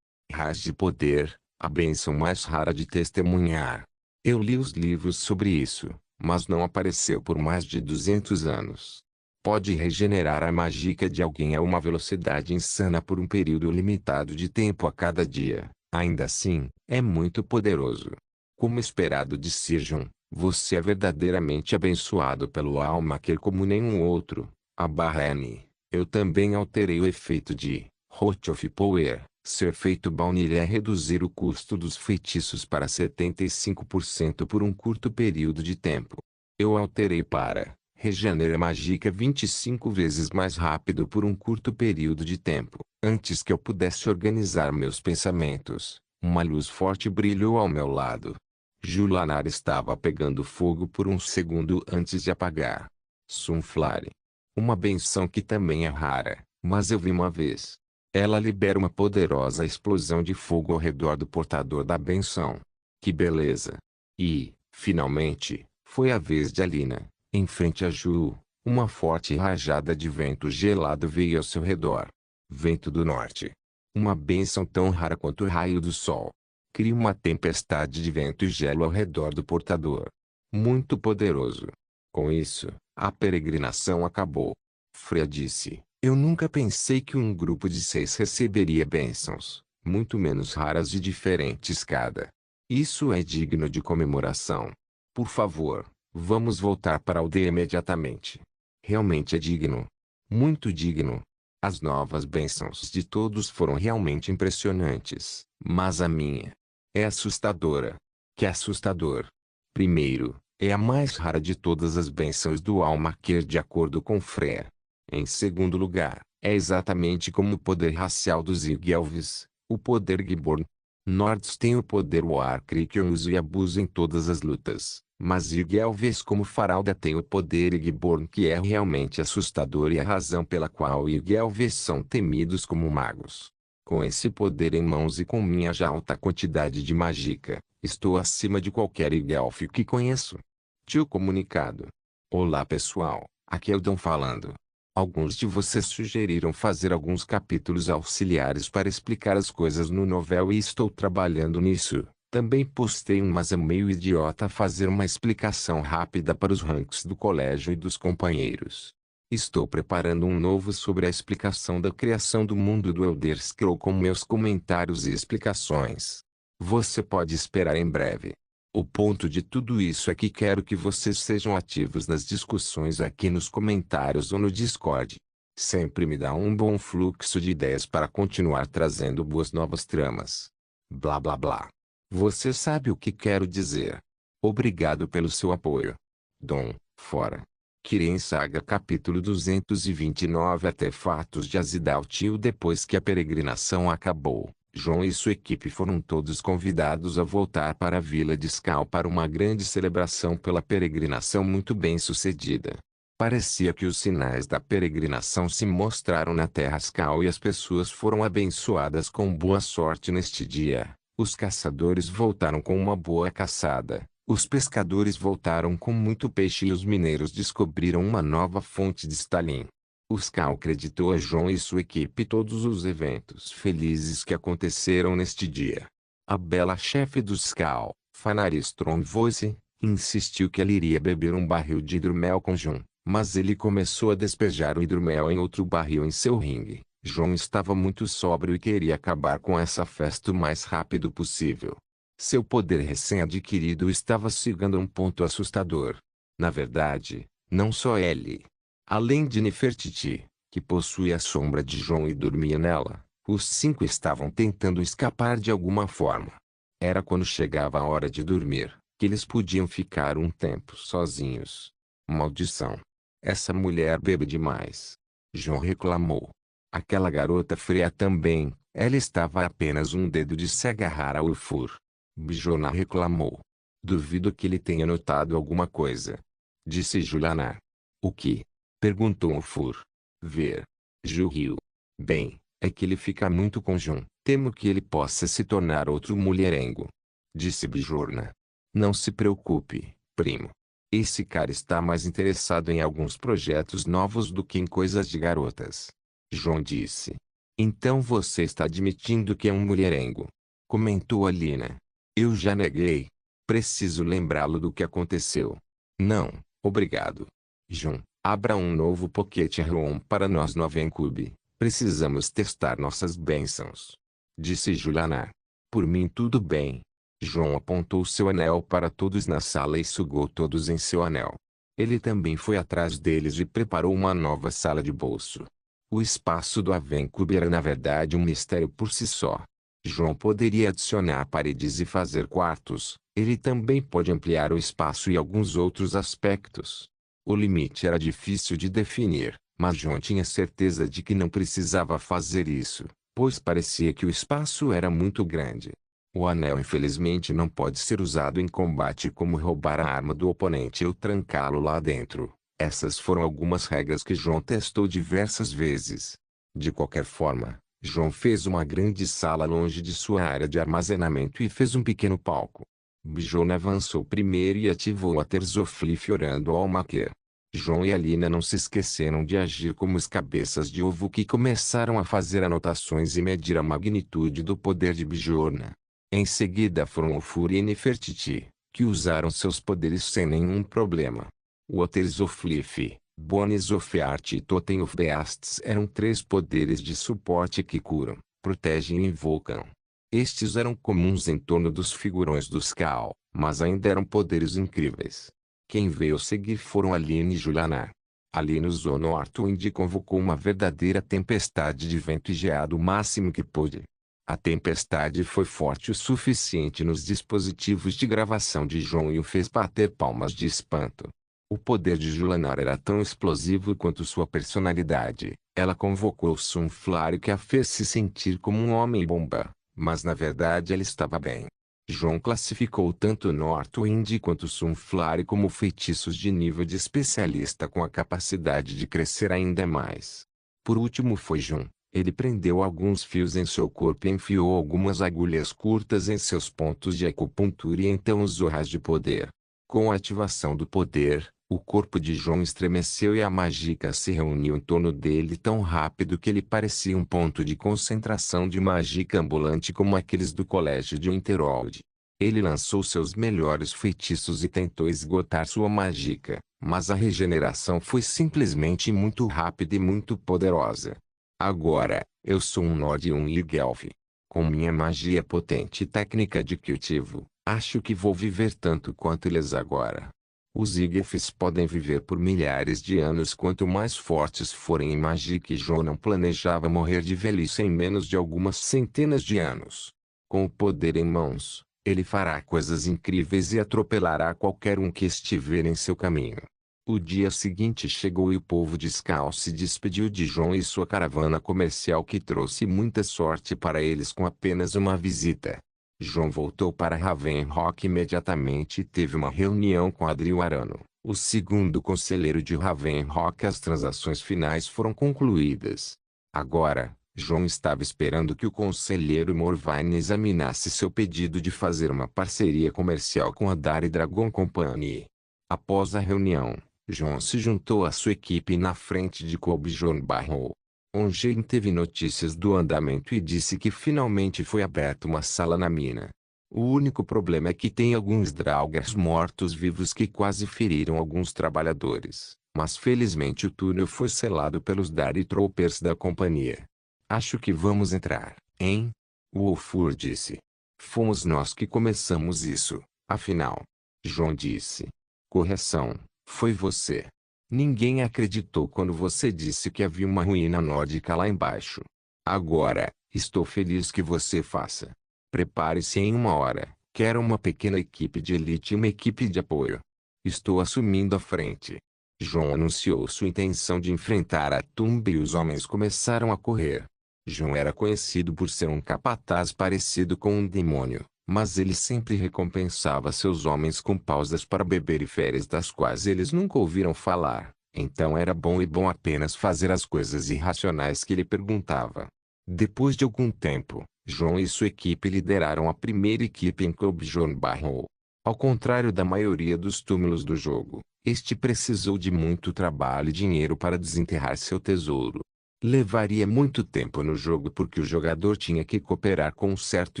Raiz de poder, a bênção mais rara de testemunhar. Eu li os livros sobre isso, mas não apareceu por mais de 200 anos. Pode regenerar a mágica de alguém a uma velocidade insana por um período limitado de tempo a cada dia. Ainda assim, é muito poderoso. Como esperado de Sirjon, você é verdadeiramente abençoado pelo Almaquer como nenhum outro. A Barrene, eu também alterei o efeito de Hot of Power. Ser feito baunilha é reduzir o custo dos feitiços para 75% por um curto período de tempo. Eu alterei para regenera mágica 25 vezes mais rápido por um curto período de tempo. Antes que eu pudesse organizar meus pensamentos, uma luz forte brilhou ao meu lado. Julanar estava pegando fogo por um segundo antes de apagar. Sunflare. Uma benção que também é rara, mas eu vi uma vez. Ela libera uma poderosa explosão de fogo ao redor do portador da benção. Que beleza! E, finalmente, foi a vez de Alina. Em frente a Ju, uma forte rajada de vento gelado veio ao seu redor. Vento do norte. Uma bênção tão rara quanto o raio do sol. Cria uma tempestade de vento e gelo ao redor do portador. Muito poderoso. Com isso, a peregrinação acabou. Freya disse, eu nunca pensei que um grupo de 6 receberia bênçãos, muito menos raras e diferentes cada. Isso é digno de comemoração. Por favor. Vamos voltar para a aldeia imediatamente. Realmente é digno. Muito digno. As novas bênçãos de todos foram realmente impressionantes, mas a minha é assustadora. Que assustador. Primeiro, é a mais rara de todas as bênçãos do Almaquer de acordo com Freya. Em segundo lugar, é exatamente como o poder racial dos Yggdrasilves, o poder Gibborn. Nords têm o poder Warcry que eu uso e abuso em todas as lutas. Mas Yggdrasil como Faralda tem o poder Gibborn que é realmente assustador e a razão pela qual Yggdrasil são temidos como magos. Com esse poder em mãos e com minha já alta quantidade de mágica, estou acima de qualquer Yggdrasil que conheço. Tio comunicado. Olá pessoal, aqui é o Dom falando. Alguns de vocês sugeriram fazer alguns capítulos auxiliares para explicar as coisas no novel e estou trabalhando nisso. Também postei mas é meio idiota fazer uma explicação rápida para os ranks do colégio e dos companheiros. Estou preparando um novo sobre a explicação da criação do mundo do Elder Scroll com meus comentários e explicações. Você pode esperar em breve. O ponto de tudo isso é que quero que vocês sejam ativos nas discussões aqui nos comentários ou no Discord. Sempre me dá um bom fluxo de ideias para continuar trazendo boas novas tramas. Blá blá blá. Você sabe o que quero dizer. Obrigado pelo seu apoio. Dom, fora. Kirin Saga capítulo 229 Artefatos de Azidal-Tio. Depois que a peregrinação acabou, João e sua equipe foram todos convidados a voltar para a Vila de Skal para uma grande celebração pela peregrinação muito bem sucedida. Parecia que os sinais da peregrinação se mostraram na Terra Skal e as pessoas foram abençoadas com boa sorte neste dia. Os caçadores voltaram com uma boa caçada, os pescadores voltaram com muito peixe e os mineiros descobriram uma nova fonte de Stalin. O Skal acreditou a João e sua equipe todos os eventos felizes que aconteceram neste dia. A bela chefe do Skal, Fanari Stromvoise, insistiu que ela iria beber um barril de hidromel com João, mas ele começou a despejar o hidromel em outro barril em seu ringue. João estava muito sóbrio e queria acabar com essa festa o mais rápido possível. Seu poder recém-adquirido estava chegando a um ponto assustador. Na verdade, não só ele. Além de Nefertiti, que possuía a sombra de João e dormia nela, os 5 estavam tentando escapar de alguma forma. Era quando chegava a hora de dormir, que eles podiam ficar um tempo sozinhos. Maldição! Essa mulher bebe demais. João reclamou. Aquela garota fria também, ela estava a apenas um dedo de se agarrar ao Ulfur. Bijona reclamou. Duvido que ele tenha notado alguma coisa. Disse Juliana. O que? Perguntou Ulfur. Ver. Ju riu. Bem, é que ele fica muito com Jun. Temo que ele possa se tornar outro mulherengo. Disse Bijorna. Não se preocupe, primo. Esse cara está mais interessado em alguns projetos novos do que em coisas de garotas. João disse. Então você está admitindo que é um mulherengo? Comentou Alina. Eu já neguei. Preciso lembrá-lo do que aconteceu. Não, obrigado. João, abra um novo Pocket ROM para nós no Avencube. Precisamos testar nossas bênçãos. Disse Juliana. Por mim tudo bem. João apontou seu anel para todos na sala e sugou todos em seu anel. Ele também foi atrás deles e preparou uma nova sala de bolso. O espaço do Avencube era na verdade um mistério por si só. João poderia adicionar paredes e fazer quartos, ele também pode ampliar o espaço e alguns outros aspectos. O limite era difícil de definir, mas João tinha certeza de que não precisava fazer isso, pois parecia que o espaço era muito grande. O anel infelizmente não pode ser usado em combate como roubar a arma do oponente ou trancá-lo lá dentro. Essas foram algumas regras que João testou diversas vezes. De qualquer forma, João fez uma grande sala longe de sua área de armazenamento e fez um pequeno palco. Bijona avançou primeiro e ativou a Terzoflif orando ao Maquer. João e Alina não se esqueceram de agir como os cabeças de ovo que começaram a fazer anotações e medir a magnitude do poder de Bijorna. Em seguida foram Ulfur e Nefertiti, que usaram seus poderes sem nenhum problema. O Terzoflif, Bonizofiart e Totem of Beasts eram 3 poderes de suporte que curam, protegem e invocam. Estes eram comuns em torno dos figurões do Skal, mas ainda eram poderes incríveis. Quem veio seguir foram Aline e Juliana. Aline usou Northwind e convocou uma verdadeira tempestade de vento e geado o máximo que pôde. A tempestade foi forte o suficiente nos dispositivos de gravação de João e o fez bater palmas de espanto. O poder de Juliana era tão explosivo quanto sua personalidade. Ela convocou Sunflare que a fez se sentir como um homem-bomba, mas na verdade ela estava bem. João classificou tanto Northwind quanto Sunflare como feitiços de nível de especialista com a capacidade de crescer ainda mais. Por último foi João. Ele prendeu alguns fios em seu corpo e enfiou algumas agulhas curtas em seus pontos de acupuntura e então usou raios de poder. Com a ativação do poder, O corpo de João estremeceu e a mágica se reuniu em torno dele tão rápido que ele parecia um ponto de concentração de mágica ambulante como aqueles do colégio de Winterhold. Ele lançou seus melhores feitiços e tentou esgotar sua mágica, mas a regeneração foi simplesmente muito rápida e muito poderosa. Agora, eu sou um Nord e um Ygelf. Com minha magia potente e técnica de cultivo, acho que vou viver tanto quanto eles agora. Os Ygelfs podem viver por milhares de anos quanto mais fortes forem em magia, que João não planejava morrer de velhice em menos de algumas centenas de anos. Com o poder em mãos, ele fará coisas incríveis e atropelará qualquer um que estiver em seu caminho. O dia seguinte chegou e o povo descalço se despediu de João e sua caravana comercial, que trouxe muita sorte para eles com apenas uma visita. João voltou para Ravenrock imediatamente e teve uma reunião com Adril Arano, o segundo conselheiro de Ravenrock. As transações finais foram concluídas. Agora, João estava esperando que o conselheiro Morvain examinasse seu pedido de fazer uma parceria comercial com a Dari Dragon Company. Após a reunião, João se juntou à sua equipe na frente de Colbjorn Barrow. Ongein teve notícias do andamento e disse que finalmente foi aberta uma sala na mina. O único problema é que tem alguns Draugrs mortos-vivos que quase feriram alguns trabalhadores, mas felizmente o túnel foi selado pelos Dari Troopers da companhia. Acho que vamos entrar, hein? Wolfur disse. Fomos nós que começamos isso, afinal. João disse. Correção, foi você. Ninguém acreditou quando você disse que havia uma ruína nórdica lá embaixo. Agora, estou feliz que você faça. Prepare-se em uma hora. Quero uma pequena equipe de elite e uma equipe de apoio. Estou assumindo a frente. João anunciou sua intenção de enfrentar a tumba e os homens começaram a correr. João era conhecido por ser um capataz parecido com um demônio, mas ele sempre recompensava seus homens com pausas para beber e férias das quais eles nunca ouviram falar. Então era bom apenas fazer as coisas irracionais que ele perguntava. Depois de algum tempo, João e sua equipe lideraram a primeira equipe em Colbjorn Barrow. Ao contrário da maioria dos túmulos do jogo, este precisou de muito trabalho e dinheiro para desenterrar seu tesouro. Levaria muito tempo no jogo porque o jogador tinha que cooperar com um certo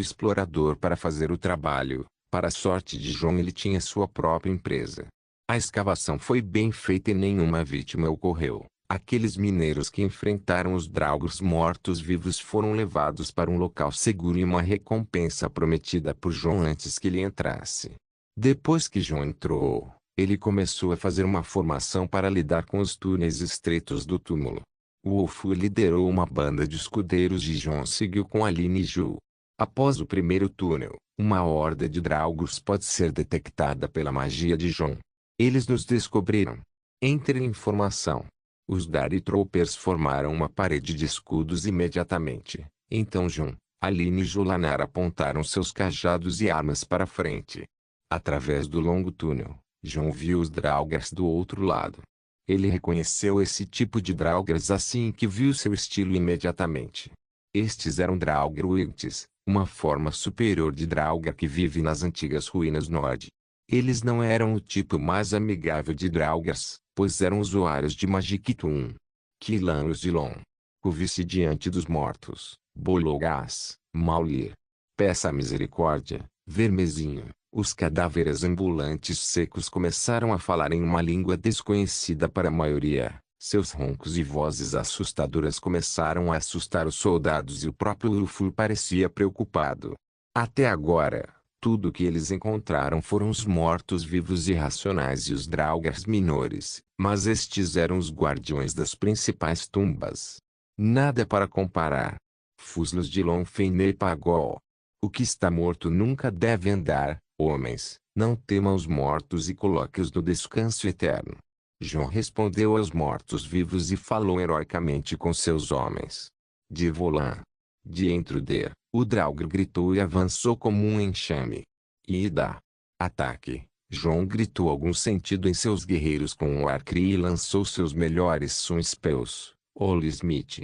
explorador para fazer o trabalho. Para a sorte de João, ele tinha sua própria empresa. A escavação foi bem feita e nenhuma vítima ocorreu. Aqueles mineiros que enfrentaram os Draugrs mortos-vivos foram levados para um local seguro e uma recompensa prometida por João antes que ele entrasse. Depois que João entrou, ele começou a fazer uma formação para lidar com os túneis estreitos do túmulo. Wolfur liderou uma banda de escudeiros e João seguiu com Aline e Ju. Após o primeiro túnel, uma horda de Draugrs pode ser detectada pela magia de João. Eles nos descobriram. Entre em formação. Os Dari Troopers formaram uma parede de escudos imediatamente. Então João, Aline e Julanar apontaram seus cajados e armas para frente. Através do longo túnel, João viu os Draugrs do outro lado. Ele reconheceu esse tipo de Draugrs assim que viu seu estilo imediatamente. Estes eram Draugr-Wigts, uma forma superior de Draugr que vive nas antigas ruínas Nord. Eles não eram o tipo mais amigável de Draugrs, pois eram usuários de Magictun. Quilanos de Lon. Curve-se diante dos mortos, Bologás, Maulir. Peça misericórdia, Vermezinho. Os cadáveres ambulantes secos começaram a falar em uma língua desconhecida para a maioria. Seus roncos e vozes assustadoras começaram a assustar os soldados e o próprio Ulfur parecia preocupado. Até agora, tudo o que eles encontraram foram os mortos-vivos irracionais e os Draugrs menores, mas estes eram os guardiões das principais tumbas. Nada para comparar. Fuslos de Lonfenei Pagol. O que está morto nunca deve andar. Homens, não temam os mortos e coloque-os no descanso eterno. João respondeu aos mortos-vivos e falou heroicamente com seus homens. De Volan. De Entruder, o Draugr gritou e avançou como um enxame. Ida. Ataque. João gritou algum sentido em seus guerreiros com o arco e lançou seus melhores Sunspells, Ole Smith.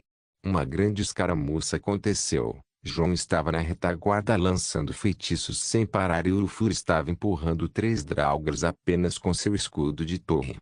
Uma grande escaramuça aconteceu. João estava na retaguarda lançando feitiços sem parar e Ulfur estava empurrando 3 Draugrs apenas com seu escudo de torre.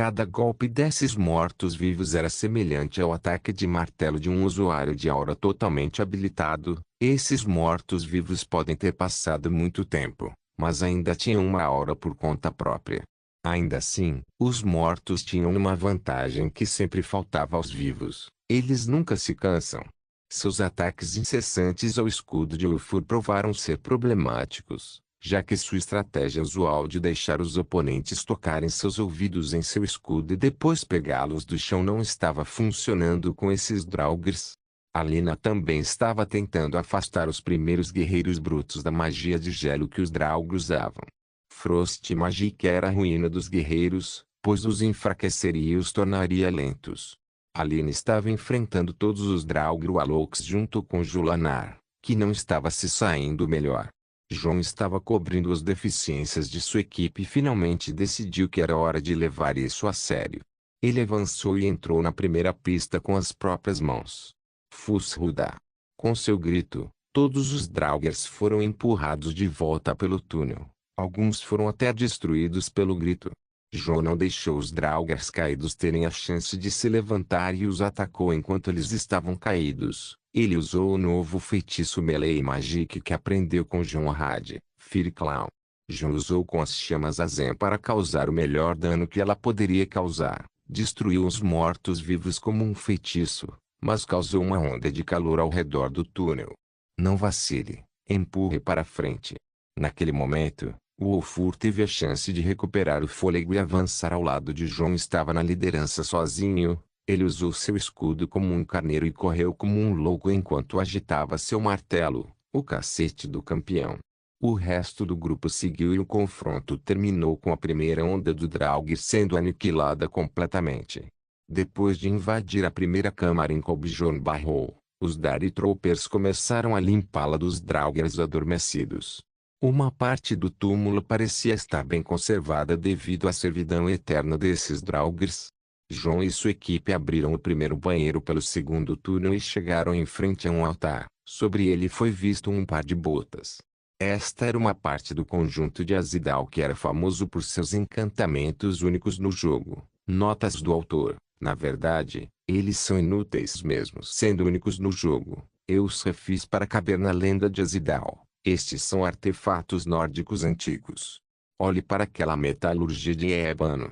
Cada golpe desses mortos-vivos era semelhante ao ataque de martelo de um usuário de aura totalmente habilitado. Esses mortos-vivos podem ter passado muito tempo, mas ainda tinham uma aura por conta própria. Ainda assim, os mortos tinham uma vantagem que sempre faltava aos vivos: eles nunca se cansam. Seus ataques incessantes ao escudo de Ulfur provaram ser problemáticos, já que sua estratégia usual de deixar os oponentes tocarem seus ouvidos em seu escudo e depois pegá-los do chão não estava funcionando com esses Draugrs. Alina também estava tentando afastar os primeiros guerreiros brutos da magia de gelo que os Draugr usavam. Frost Magic era a ruína dos guerreiros, pois os enfraqueceria e os tornaria lentos. Alina estava enfrentando todos os Draugr Alokes junto com Julanar, que não estava se saindo melhor. Jon estava cobrindo as deficiências de sua equipe e finalmente decidiu que era hora de levar isso a sério. Ele avançou e entrou na primeira pista com as próprias mãos. Fusruda. Com seu grito, todos os Draugrs foram empurrados de volta pelo túnel. Alguns foram até destruídos pelo grito. Jon não deixou os Draugrs caídos terem a chance de se levantar e os atacou enquanto eles estavam caídos. Ele usou o novo feitiço Melee Magic que aprendeu com Jonrad, Fear Clown. Jon usou com as chamas Azen para causar o melhor dano que ela poderia causar. Destruiu os mortos-vivos como um feitiço, mas causou uma onda de calor ao redor do túnel. Não vacile, empurre para frente. Naquele momento, o Ulfur teve a chance de recuperar o fôlego e avançar ao lado de Jon. Estava na liderança sozinho. Ele usou seu escudo como um carneiro e correu como um louco enquanto agitava seu martelo, o cacete do campeão. O resto do grupo seguiu e o confronto terminou com a primeira onda do Draugr sendo aniquilada completamente. Depois de invadir a primeira câmara em que Bjorn barrou, os Dark-Troopers começaram a limpá-la dos Draugrs adormecidos. Uma parte do túmulo parecia estar bem conservada devido à servidão eterna desses Draugrs. Jon e sua equipe abriram o primeiro banheiro pelo segundo túnel e chegaram em frente a um altar. Sobre ele foi visto um par de botas. Esta era uma parte do conjunto de Azidal que era famoso por seus encantamentos únicos no jogo. Notas do autor: na verdade, eles são inúteis mesmo sendo únicos no jogo. Eu os refiz para caber na lenda de Azidal. Estes são artefatos nórdicos antigos. Olhe para aquela metalurgia de ébano.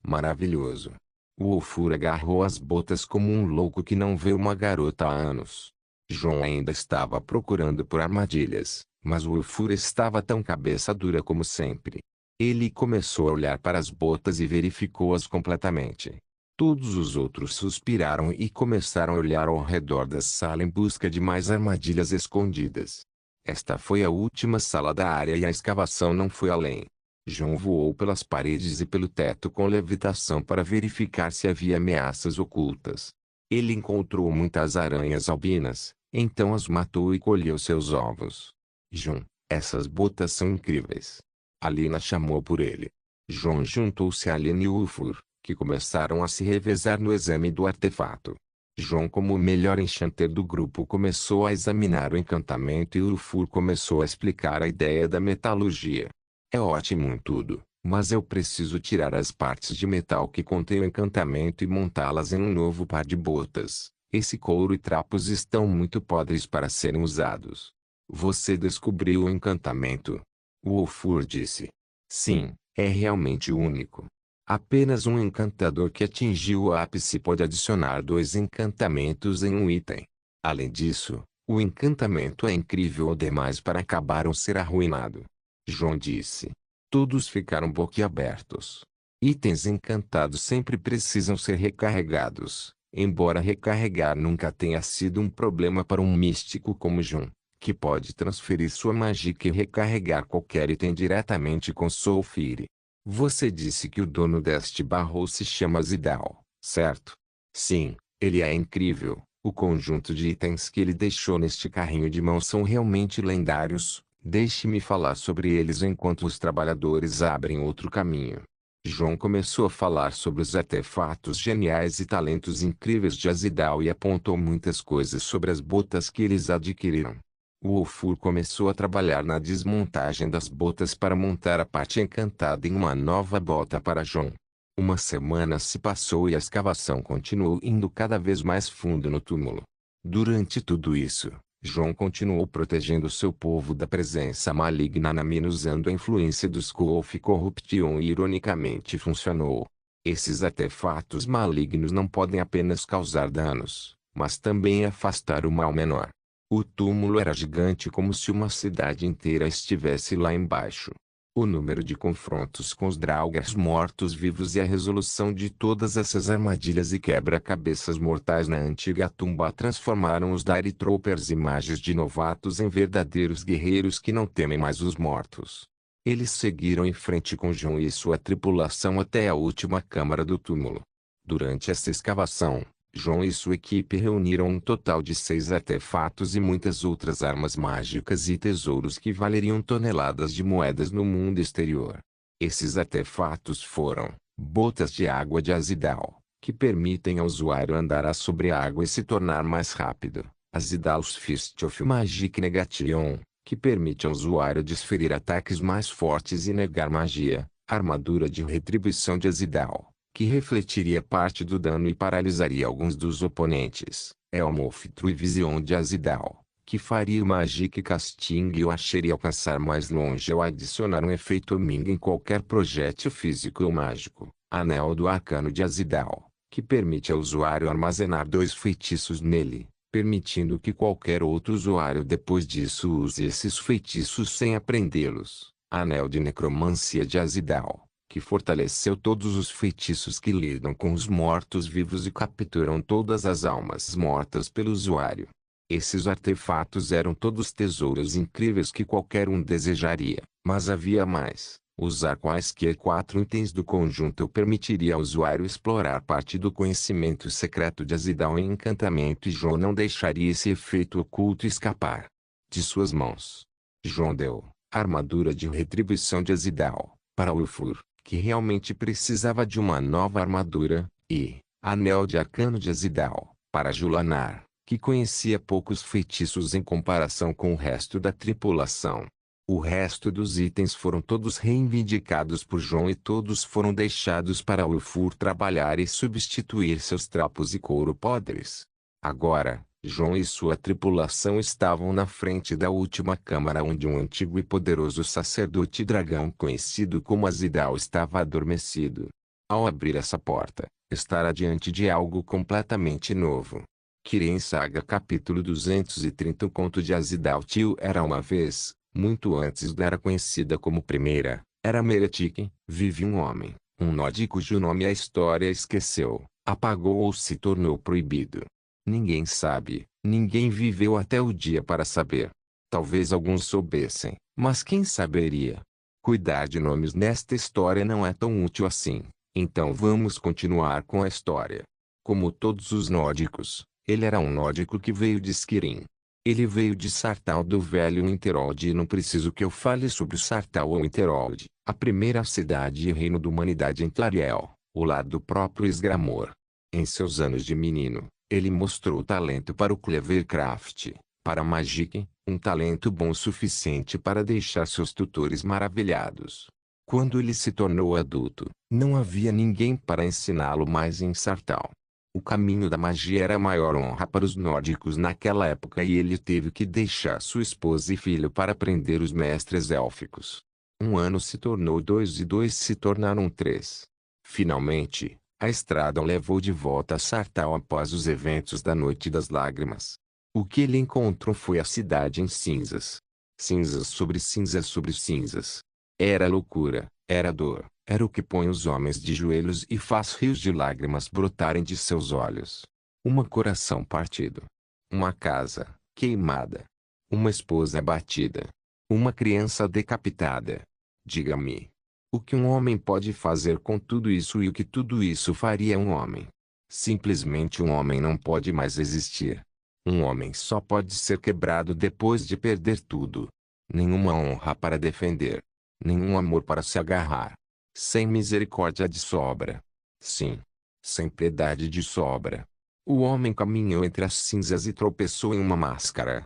Maravilhoso. O Ulfur agarrou as botas como um louco que não vê uma garota há anos. Jon ainda estava procurando por armadilhas, mas o Ulfur estava tão cabeça dura como sempre. Ele começou a olhar para as botas e verificou-as completamente. Todos os outros suspiraram e começaram a olhar ao redor da sala em busca de mais armadilhas escondidas. Esta foi a última sala da área e a escavação não foi além. Jon voou pelas paredes e pelo teto com levitação para verificar se havia ameaças ocultas. Ele encontrou muitas aranhas albinas, então as matou e colheu seus ovos. Jon, essas botas são incríveis. Alina chamou por ele. Jon juntou-se a Alina e Ulfur, que começaram a se revezar no exame do artefato. Jon, como o melhor enchanter do grupo, começou a examinar o encantamento e Ulfur começou a explicar a ideia da metalurgia. É ótimo em tudo, mas eu preciso tirar as partes de metal que contêm o encantamento e montá-las em um novo par de botas. Esse couro e trapos estão muito podres para serem usados. Você descobriu o encantamento? O Ulfur disse. Sim, é realmente único. Apenas um encantador que atingiu o ápice pode adicionar 2 encantamentos em um item. Além disso, o encantamento é incrível demais para acabar ou ser arruinado. Jon disse. Todos ficaram boquiabertos. Itens encantados sempre precisam ser recarregados, embora recarregar nunca tenha sido um problema para um místico como Jon, que pode transferir sua magia e recarregar qualquer item diretamente com Soulfire. Você disse que o dono deste barril se chama Zidal, certo? Sim, ele é incrível. O conjunto de itens que ele deixou neste carrinho de mão são realmente lendários. Deixe-me falar sobre eles enquanto os trabalhadores abrem outro caminho. Jon começou a falar sobre os artefatos geniais e talentos incríveis de Azidal e apontou muitas coisas sobre as botas que eles adquiriram. O Ulfur começou a trabalhar na desmontagem das botas para montar a parte encantada em uma nova bota para Jon. Uma semana se passou e a escavação continuou indo cada vez mais fundo no túmulo. Durante tudo isso, João continuou protegendo seu povo da presença maligna na mina usando a influência dos Kolf Corruption e ironicamente funcionou. Esses artefatos malignos não podem apenas causar danos, mas também afastar o mal menor. O túmulo era gigante como se uma cidade inteira estivesse lá embaixo. O número de confrontos com os Draugrs mortos-vivos e a resolução de todas essas armadilhas e quebra-cabeças mortais na antiga tumba transformaram os Dire Troopers imagens de novatos em verdadeiros guerreiros que não temem mais os mortos. Eles seguiram em frente com João e sua tripulação até a última câmara do túmulo. Durante essa escavação, João e sua equipe reuniram um total de 6 artefatos e muitas outras armas mágicas e tesouros que valeriam toneladas de moedas no mundo exterior. Esses artefatos foram botas de água de Azidal, que permitem ao usuário andar sobre a água e se tornar mais rápido. Azidal's Fist of Magic Negation, que permite ao usuário desferir ataques mais fortes e negar magia. Armadura de retribuição de Azidal, que refletiria parte do dano e paralisaria alguns dos oponentes. Elmoth True Vision de Azidal, que faria o Magic Casting e o Ashery alcançar mais longe ao adicionar um efeito Ming em qualquer projétil físico ou mágico. Anel do Arcano de Azidal, que permite ao usuário armazenar 2 feitiços nele, permitindo que qualquer outro usuário depois disso use esses feitiços sem aprendê-los. Anel de Necromancia de Azidal, que fortaleceu todos os feitiços que lidam com os mortos-vivos e capturam todas as almas mortas pelo usuário. Esses artefatos eram todos tesouros incríveis que qualquer um desejaria, mas havia mais. Usar quaisquer 4 itens do conjunto permitiria ao usuário explorar parte do conhecimento secreto de Azidal em encantamento e João não deixaria esse efeito oculto escapar de suas mãos. João deu a armadura de retribuição de Azidal para Ulfur, que realmente precisava de uma nova armadura, e Anel de Arcano de Azidal para Julanar, que conhecia poucos feitiços em comparação com o resto da tripulação. O resto dos itens foram todos reivindicados por João e todos foram deixados para Ulfur trabalhar e substituir seus trapos e couro podres. Agora, João e sua tripulação estavam na frente da última câmara onde um antigo e poderoso sacerdote dragão conhecido como Azidal estava adormecido. Ao abrir essa porta, estará diante de algo completamente novo. Kirin Saga Capítulo 230 O conto de Azidal Tio era uma vez, muito antes da era conhecida como Primeira, Era Meretic, vive um homem, um Nod cujo nome a história esqueceu, apagou ou se tornou proibido. Ninguém sabe, ninguém viveu até o dia para saber. Talvez alguns soubessem, mas quem saberia? Cuidar de nomes nesta história não é tão útil assim, então vamos continuar com a história. Como todos os nórdicos, ele era um nórdico que veio de Skirin. Ele veio de Sartal do Velho Winterhold e não preciso que eu fale sobre Sartal ou Winterhold, a primeira cidade e reino da humanidade em Tlariel, o lar do próprio Esgramor. Em seus anos de menino, ele mostrou talento para o Clevercraft, para a Magic, um talento bom o suficiente para deixar seus tutores maravilhados. Quando ele se tornou adulto, não havia ninguém para ensiná-lo mais em Sartal. O caminho da magia era a maior honra para os nórdicos naquela época e ele teve que deixar sua esposa e filho para aprender os mestres élficos. Um ano se tornou 2 e 2 se tornaram 3. Finalmente, a estrada o levou de volta a Sartal após os eventos da Noite das Lágrimas. O que ele encontrou foi a cidade em cinzas. Cinzas sobre cinzas sobre cinzas. Era loucura, era dor, era o que põe os homens de joelhos e faz rios de lágrimas brotarem de seus olhos. Um coração partido. Uma casa queimada. Uma esposa abatida. Uma criança decapitada. Diga-me. O que um homem pode fazer com tudo isso e o que tudo isso faria a um homem? Simplesmente um homem não pode mais existir. Um homem só pode ser quebrado depois de perder tudo. Nenhuma honra para defender. Nenhum amor para se agarrar. Sem misericórdia de sobra. Sim. Sem piedade de sobra. O homem caminhou entre as cinzas e tropeçou em uma máscara.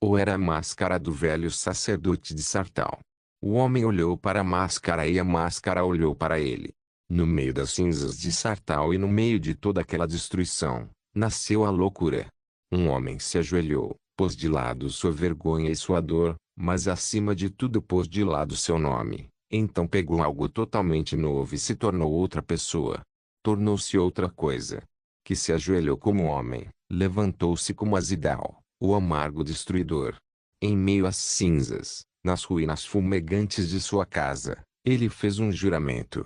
Ou era a máscara do velho sacerdote de Sartal. O homem olhou para a máscara e a máscara olhou para ele. No meio das cinzas de Sartau e no meio de toda aquela destruição, nasceu a loucura. Um homem se ajoelhou, pôs de lado sua vergonha e sua dor, mas acima de tudo pôs de lado seu nome. Então pegou algo totalmente novo e se tornou outra pessoa. Tornou-se outra coisa. Que se ajoelhou como homem, levantou-se como Azidal, o amargo destruidor. Em meio às cinzas, nas ruínas fumegantes de sua casa, ele fez um juramento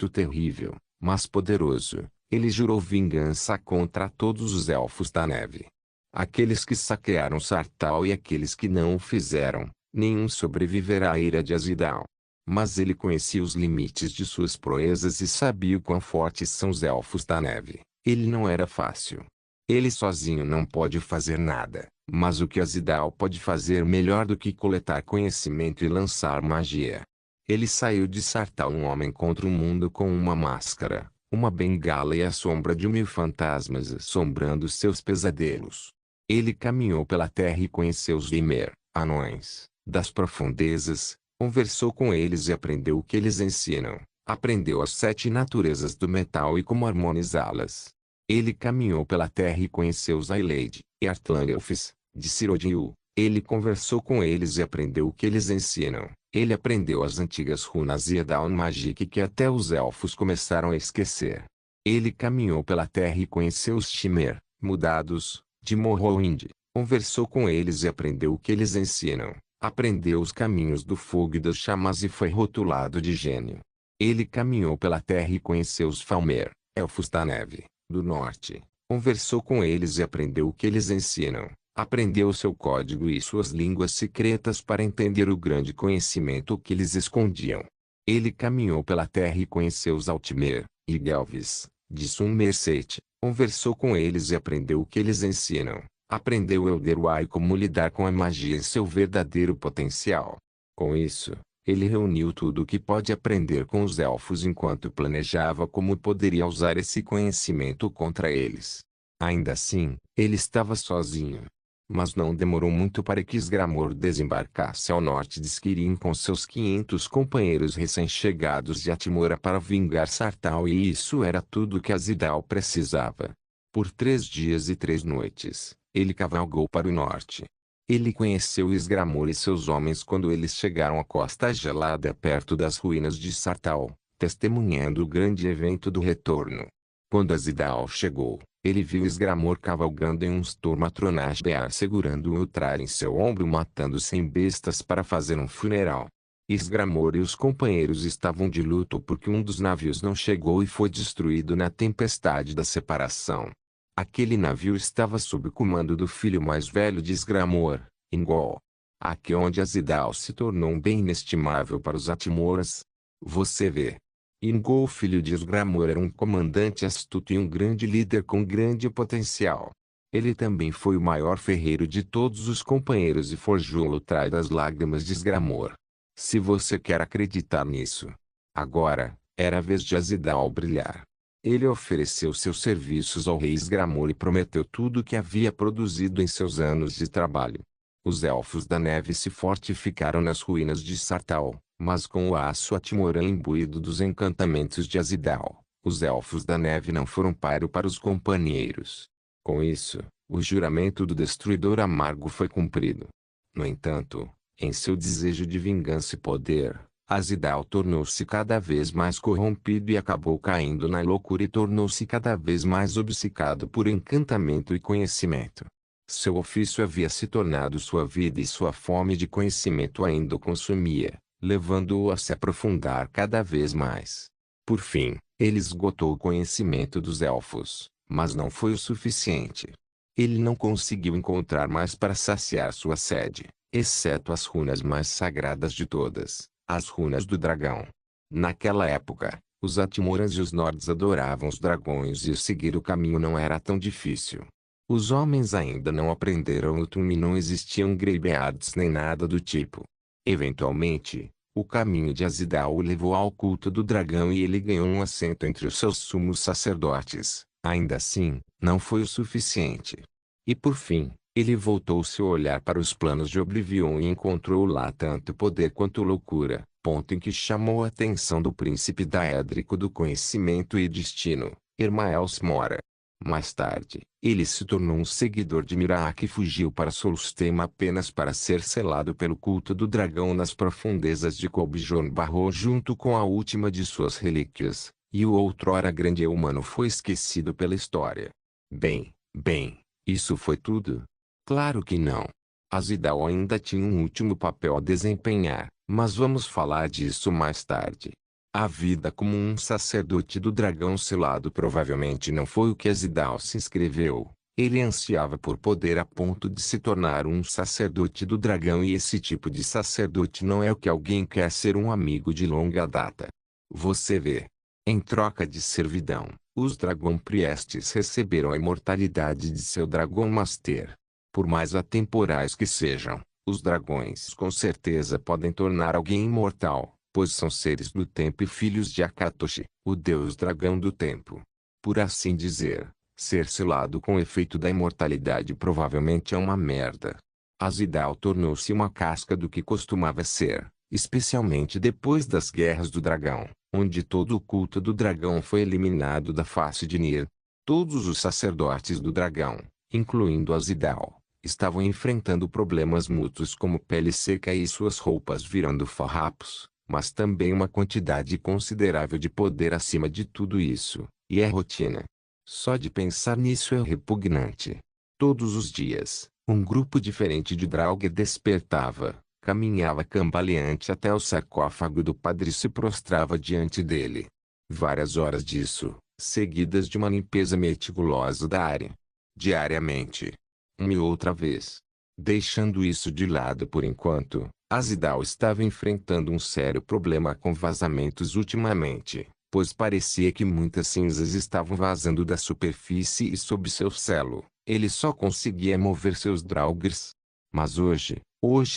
terrível, mas poderoso. Ele jurou vingança contra todos os elfos da neve. Aqueles que saquearam Sartau e aqueles que não o fizeram, nenhum sobreviverá à ira de Azidal. Mas ele conhecia os limites de suas proezas e sabia o quão fortes são os elfos da neve. Ele não era fácil. Ele sozinho não pode fazer nada, mas o que Azidal pode fazer melhor do que coletar conhecimento e lançar magia? Ele saiu de Sartau um homem contra o mundo com uma máscara, uma bengala e a sombra de 1000 fantasmas assombrando seus pesadelos. Ele caminhou pela terra e conheceu os Limer, anões, das profundezas, conversou com eles e aprendeu o que eles ensinam. Aprendeu as 7 naturezas do metal e como harmonizá-las. Ele caminhou pela terra e conheceu os Aileid e Artlanelfs, de Cyrodiil. Ele conversou com eles e aprendeu o que eles ensinam. Ele aprendeu as antigas runas e Edawn Magic que até os elfos começaram a esquecer. Ele caminhou pela terra e conheceu os Shimmer, mudados, de Morrowind. Conversou com eles e aprendeu o que eles ensinam. Aprendeu os caminhos do fogo e das chamas e foi rotulado de gênio. Ele caminhou pela terra e conheceu os Falmer, elfos da neve, do norte. Conversou com eles e aprendeu o que eles ensinam. Aprendeu seu código e suas línguas secretas para entender o grande conhecimento que eles escondiam. Ele caminhou pela terra e conheceu os Altmer, e Gelvis, de Summerset. Conversou com eles e aprendeu o que eles ensinam. Aprendeu Elderwai como lidar com a magia em seu verdadeiro potencial. Com isso, ele reuniu tudo o que pode aprender com os elfos enquanto planejava como poderia usar esse conhecimento contra eles. Ainda assim, ele estava sozinho. Mas não demorou muito para que Esgramor desembarcasse ao norte de Skyrim com seus 500 companheiros recém-chegados de Atmora para vingar Sartau e isso era tudo que Azidal precisava. Por 3 dias e 3 noites, ele cavalgou para o norte. Ele conheceu Esgramor e seus homens quando eles chegaram à costa gelada perto das ruínas de Sartau, testemunhando o grande evento do retorno. Quando Azidal chegou, ele viu Esgramor cavalgando em um Stormatronash Bear segurando o Ultrar em seu ombro matando 100 bestas para fazer um funeral. Esgramor e os companheiros estavam de luto porque um dos navios não chegou e foi destruído na tempestade da separação. Aquele navio estava sob o comando do filho mais velho de Esgramor, Ingol. Aqui onde Azidal se tornou um bem inestimável para os Atmoras. Você vê. Ingol, filho de Esgramor, era um comandante astuto e um grande líder com grande potencial. Ele também foi o maior ferreiro de todos os companheiros e forjou o Ultrar das lágrimas de Esgramor. Se você quer acreditar nisso. Agora, era a vez de Azidal brilhar. Ele ofereceu seus serviços ao rei Esgramor e prometeu tudo o que havia produzido em seus anos de trabalho. Os elfos da neve se fortificaram nas ruínas de Sartau, mas com o aço Atmorã imbuído dos encantamentos de Azidal, os elfos da neve não foram páreo para os companheiros. Com isso, o juramento do Destruidor Amargo foi cumprido. No entanto, em seu desejo de vingança e poder, Azidal tornou-se cada vez mais corrompido e acabou caindo na loucura e tornou-se cada vez mais obcecado por encantamento e conhecimento. Seu ofício havia se tornado sua vida e sua fome de conhecimento ainda o consumia, levando-o a se aprofundar cada vez mais. Por fim, ele esgotou o conhecimento dos elfos, mas não foi o suficiente. Ele não conseguiu encontrar mais para saciar sua sede, exceto as runas mais sagradas de todas. As runas do dragão. Naquela época, os Atmorans e os Nords adoravam os dragões e seguir o caminho não era tão difícil. Os homens ainda não aprenderam o Tum e não existiam Greybeards nem nada do tipo. Eventualmente, o caminho de Azidal o levou ao culto do dragão e ele ganhou um assento entre os seus sumos sacerdotes. Ainda assim, não foi o suficiente. E por fim, ele voltou seu olhar para os planos de Oblivion e encontrou lá tanto poder quanto loucura, ponto em que chamou a atenção do príncipe daédrico do conhecimento e destino, Hermaels Mora. Mais tarde, ele se tornou um seguidor de Miraak e fugiu para Solstheim apenas para ser selado pelo culto do dragão nas profundezas de Kolbjorn-Barrow junto com a última de suas relíquias, e o outrora grande humano foi esquecido pela história. Bem, isso foi tudo? Claro que não. Azidal ainda tinha um último papel a desempenhar, mas vamos falar disso mais tarde. A vida como um sacerdote do dragão selado provavelmente não foi o que Azidal se inscreveu. Ele ansiava por poder a ponto de se tornar um sacerdote do dragão e esse tipo de sacerdote não é o que alguém quer ser um amigo de longa data. Você vê. Em troca de servidão, os Dragon Priestes receberam a imortalidade de seu Dragon Master. Por mais atemporais que sejam, os dragões com certeza podem tornar alguém imortal, pois são seres do tempo e filhos de Akatoshi, o deus dragão do tempo. Por assim dizer, ser selado com o efeito da imortalidade provavelmente é uma merda. Azidal tornou-se uma casca do que costumava ser, especialmente depois das Guerras do Dragão, onde todo o culto do dragão foi eliminado da face de Nir. Todos os sacerdotes do dragão, incluindo Azidal, estavam enfrentando problemas mútuos como pele seca e suas roupas virando farrapos, mas também uma quantidade considerável de poder acima de tudo isso, e é rotina. Só de pensar nisso é repugnante. Todos os dias, um grupo diferente de Draugr despertava, caminhava cambaleante até o sarcófago do padre e se prostrava diante dele. Várias horas disso, seguidas de uma limpeza meticulosa da área. Diariamente. Uma e outra vez. Deixando isso de lado por enquanto, Azidal estava enfrentando um sério problema com vazamentos ultimamente, pois parecia que muitas cinzas estavam vazando da superfície e sob seu selo, ele só conseguia mover seus Draugrs. Mas hoje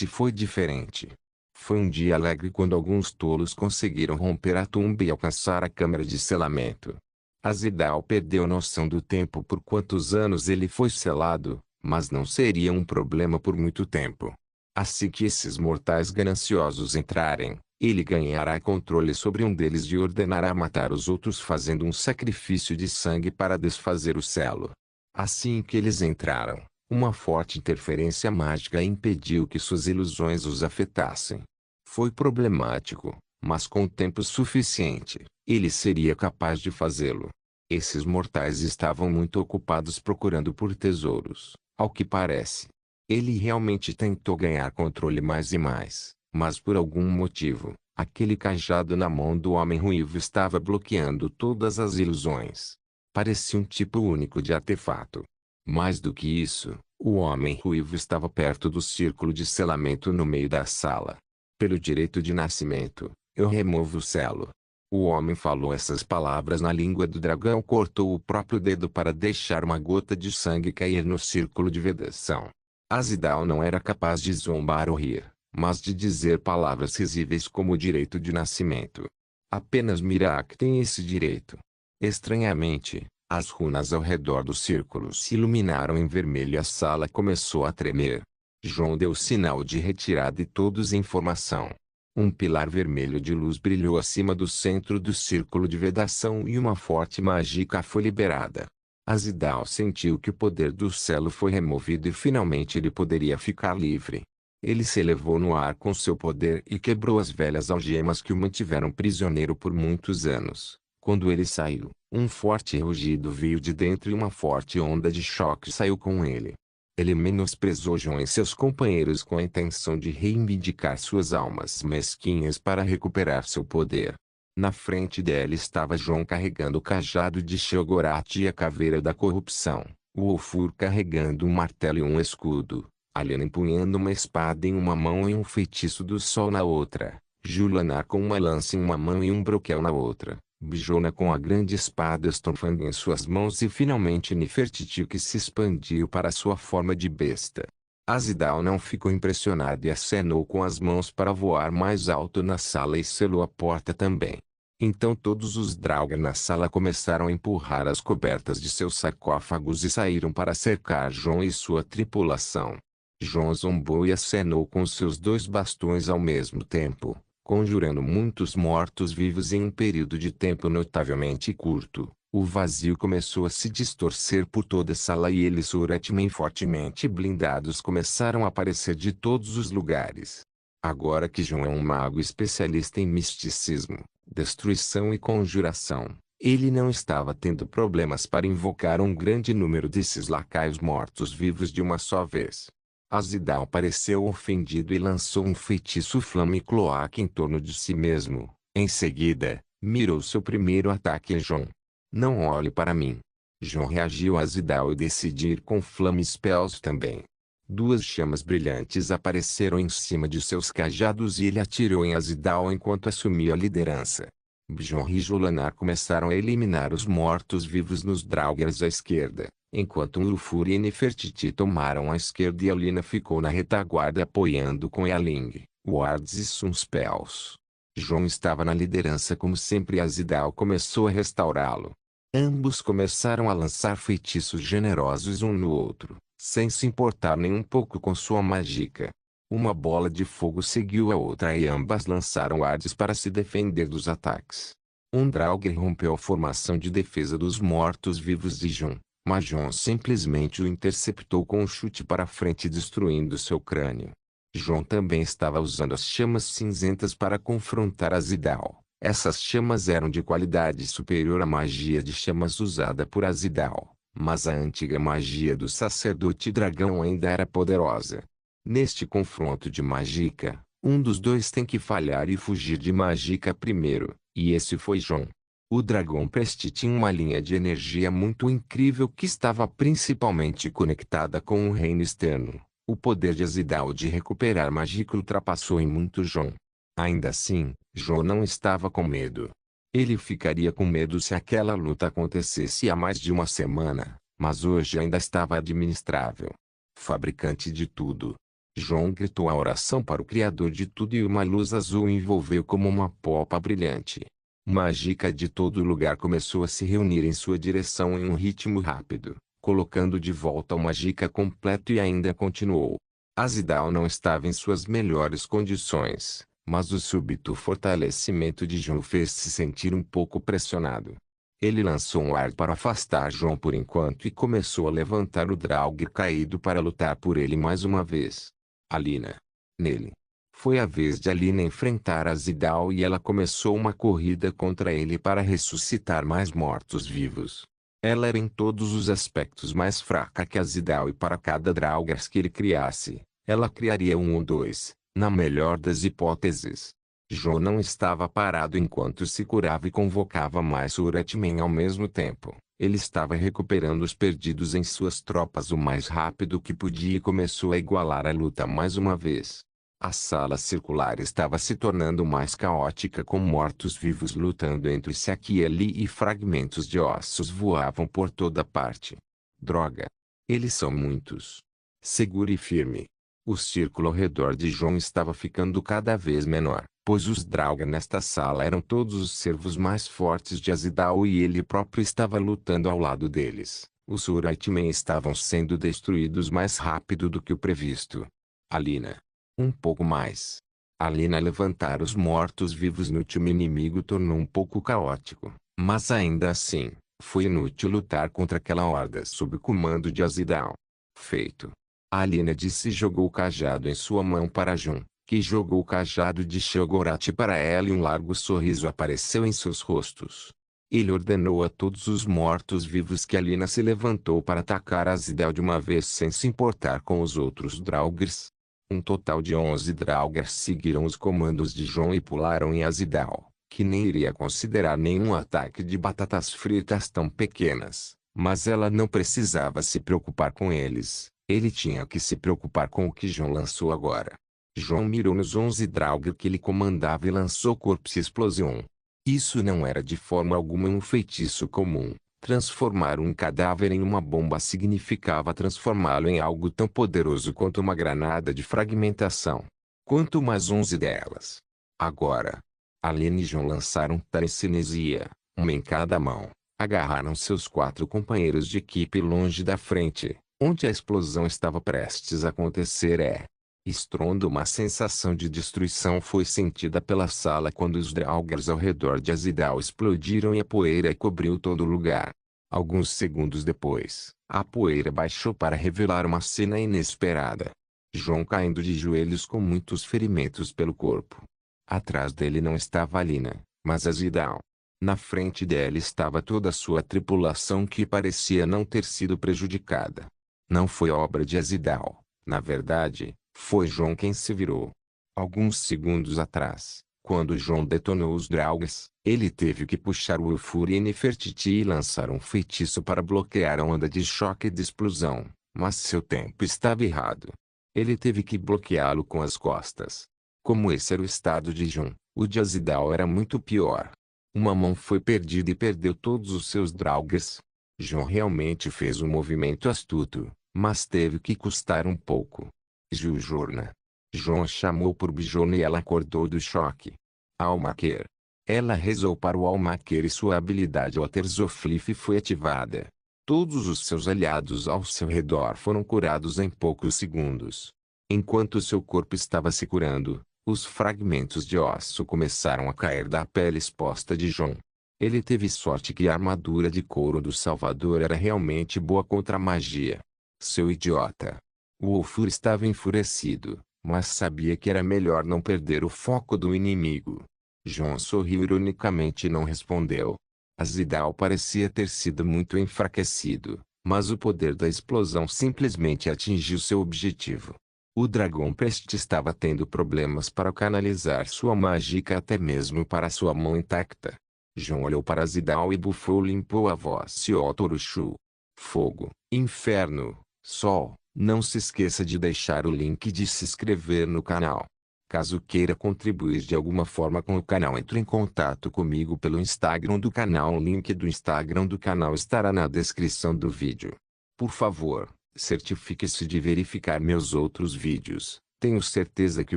foi diferente. Foi um dia alegre quando alguns tolos conseguiram romper a tumba e alcançar a câmara de selamento. Azidal perdeu noção do tempo por quantos anos ele foi selado, mas não seria um problema por muito tempo. Assim que esses mortais gananciosos entrarem, ele ganhará controle sobre um deles e ordenará matar os outros fazendo um sacrifício de sangue para desfazer o selo. Assim que eles entraram, uma forte interferência mágica impediu que suas ilusões os afetassem. Foi problemático, mas com tempo suficiente, ele seria capaz de fazê-lo. Esses mortais estavam muito ocupados procurando por tesouros, ao que parece. Ele realmente tentou ganhar controle mais e mais, mas por algum motivo, aquele cajado na mão do homem ruivo estava bloqueando todas as ilusões. Parecia um tipo único de artefato. Mais do que isso, o homem ruivo estava perto do círculo de selamento no meio da sala. Pelo direito de nascimento, eu removo o selo. O homem falou essas palavras na língua do dragão, cortou o próprio dedo para deixar uma gota de sangue cair no círculo de vedação. Azidal não era capaz de zombar ou rir, mas de dizer palavras risíveis como o direito de nascimento. Apenas Miraak tem esse direito. Estranhamente, as runas ao redor do círculo se iluminaram em vermelho e a sala começou a tremer. João deu sinal de retirada e todos em formação. Um pilar vermelho de luz brilhou acima do centro do círculo de vedação e uma forte mágica foi liberada. Azidal sentiu que o poder do selo foi removido e finalmente ele poderia ficar livre. Ele se elevou no ar com seu poder e quebrou as velhas algemas que o mantiveram prisioneiro por muitos anos. Quando ele saiu, um forte rugido veio de dentro e uma forte onda de choque saiu com ele. Ele menosprezou João e seus companheiros com a intenção de reivindicar suas almas mesquinhas para recuperar seu poder. Na frente dela estava João carregando o cajado de Sheogorath e a caveira da corrupção, o Ofur carregando um martelo e um escudo, Aliana empunhando uma espada em uma mão e um feitiço do sol na outra, Julanar com uma lança em uma mão e um broquel na outra, Bijona com a grande espada Stormfang em suas mãos e finalmente Nefertiti que se expandiu para sua forma de besta. Azidal não ficou impressionado e acenou com as mãos para voar mais alto na sala e selou a porta também. Então todos os Draugr na sala começaram a empurrar as cobertas de seus sarcófagos e saíram para cercar João e sua tripulação. João zombou e acenou com seus dois bastões ao mesmo tempo, conjurando muitos mortos-vivos em um período de tempo notavelmente curto. O vazio começou a se distorcer por toda a sala e eles suretamente fortemente blindados começaram a aparecer de todos os lugares. Agora que João é um mago especialista em misticismo, destruição e conjuração, ele não estava tendo problemas para invocar um grande número desses lacaios mortos-vivos de uma só vez. Azidal pareceu ofendido e lançou um feitiço flame-cloaca em torno de si mesmo. Em seguida, mirou seu primeiro ataque em João. Não olhe para mim. João reagiu a Azidal e decidiu ir com Flame Spells também. Duas chamas brilhantes apareceram em cima de seus cajados e ele atirou em Azidal enquanto assumia a liderança. Bjorn e Jolanar começaram a eliminar os mortos-vivos nos Draugrs à esquerda, enquanto Ulfur e Nefertiti tomaram a esquerda e Alina ficou na retaguarda apoiando com Ealing, Wards e Sunspells. João estava na liderança como sempre e Azidal começou a restaurá-lo. Ambos começaram a lançar feitiços generosos um no outro, sem se importar nem um pouco com sua mágica. Uma bola de fogo seguiu a outra e ambas lançaram ardes para se defender dos ataques. Um Draugr rompeu a formação de defesa dos mortos-vivos de João, mas João simplesmente o interceptou com um chute para frente destruindo seu crânio. João também estava usando as chamas cinzentas para confrontar Azidal. Essas chamas eram de qualidade superior à magia de chamas usada por Azidal, mas a antiga magia do sacerdote dragão ainda era poderosa. Neste confronto de mágica, um dos dois tem que falhar e fugir de mágica primeiro, e esse foi João. O dragão Peste tinha uma linha de energia muito incrível que estava principalmente conectada com o reino externo. O poder de Azidal de recuperar mágica ultrapassou em muito João. Ainda assim, João não estava com medo. Ele ficaria com medo se aquela luta acontecesse há mais de uma semana, mas hoje ainda estava administrável. Fabricante de tudo. João gritou a oração para o Criador de tudo e uma luz azul o envolveu como uma popa brilhante. Mágica de todo lugar começou a se reunir em sua direção em um ritmo rápido, colocando de volta o mágica completo e ainda continuou. Azidal não estava em suas melhores condições, mas o súbito fortalecimento de João fez-se sentir um pouco pressionado. Ele lançou um ar para afastar João por enquanto e começou a levantar o Draugr caído para lutar por ele mais uma vez. Alina. Nele. Foi a vez de Alina enfrentar Azidal e ela começou uma corrida contra ele para ressuscitar mais mortos-vivos. Ela era em todos os aspectos mais fraca que Azidal e para cada Draugr que ele criasse, ela criaria um ou dois, na melhor das hipóteses. João não estava parado enquanto se curava e convocava mais Suretmen ao mesmo tempo. Ele estava recuperando os perdidos em suas tropas o mais rápido que podia e começou a igualar a luta mais uma vez. A sala circular estava se tornando mais caótica com mortos-vivos lutando entre si aqui e ali e fragmentos de ossos voavam por toda parte. Droga! Eles são muitos. Segure firme. O círculo ao redor de João estava ficando cada vez menor, pois os Draugr nesta sala eram todos os servos mais fortes de Azidal e ele próprio estava lutando ao lado deles. Os Suretmen estavam sendo destruídos mais rápido do que o previsto. Alina. Um pouco mais. Alina levantar os mortos-vivos no time inimigo tornou um pouco caótico, mas ainda assim, foi inútil lutar contra aquela horda sob o comando de Azidal. Feito. Alina disse e jogou o cajado em sua mão para João, que jogou o cajado de Sheogorath para ela e um largo sorriso apareceu em seus rostos. Ele ordenou a todos os mortos-vivos que Alina se levantou para atacar Azidal de uma vez sem se importar com os outros Draugrs. Um total de 11 Draugrs seguiram os comandos de João e pularam em Azidal, que nem iria considerar nenhum ataque de batatas fritas tão pequenas, mas ela não precisava se preocupar com eles. Ele tinha que se preocupar com o que João lançou agora. João mirou nos 11 Draugr que ele comandava e lançou Corpse Explosion. Isso não era de forma alguma um feitiço comum. Transformar um cadáver em uma bomba significava transformá-lo em algo tão poderoso quanto uma granada de fragmentação. Quanto mais 11 delas. Agora, Alina e João lançaram Telecinesia, uma em cada mão. Agarraram seus 4 companheiros de equipe longe da frente, onde a explosão estava prestes a acontecer. Estrondo. Uma sensação de destruição foi sentida pela sala quando os Draugrs ao redor de Azidal explodiram e a poeira cobriu todo o lugar. Alguns segundos depois, a poeira baixou para revelar uma cena inesperada. Jon caindo de joelhos com muitos ferimentos pelo corpo. Atrás dele não estava Lina, mas Azidal. Na frente dela estava toda a sua tripulação que parecia não ter sido prejudicada. Não foi obra de Azidal, na verdade, foi Jon quem se virou. Alguns segundos atrás, quando Jon detonou os Draugrs, ele teve que puxar o Ulfur e Nefertiti e lançar um feitiço para bloquear a onda de choque e de explosão, mas seu tempo estava errado. Ele teve que bloqueá-lo com as costas. Como esse era o estado de Jon, o de Azidal era muito pior. Uma mão foi perdida e perdeu todos os seus Draugrs. Jon realmente fez um movimento astuto, mas teve que custar um pouco. Jujurna. Jon chamou por Bjorn e ela acordou do choque. Almaquer. Ela rezou para o Almaquer e sua habilidade Waterzoflif foi ativada. Todos os seus aliados ao seu redor foram curados em poucos segundos. Enquanto seu corpo estava se curando, os fragmentos de osso começaram a cair da pele exposta de Jon. Ele teve sorte que a armadura de couro do Salvador era realmente boa contra a magia. Seu idiota. O Ulfur estava enfurecido, mas sabia que era melhor não perder o foco do inimigo. Jon sorriu ironicamente e não respondeu. Azidal parecia ter sido muito enfraquecido, mas o poder da explosão simplesmente atingiu seu objetivo. O dragão peste estava tendo problemas para canalizar sua mágica até mesmo para sua mão intacta. Jon olhou para Azidal e bufou, limpou a voz. Siotorushu. Fogo, inferno, sol. Não se esqueça de deixar o link e de se inscrever no canal. Caso queira contribuir de alguma forma com o canal, entre em contato comigo pelo Instagram do canal. O link do Instagram do canal estará na descrição do vídeo. Por favor, certifique-se de verificar meus outros vídeos. Tenho certeza que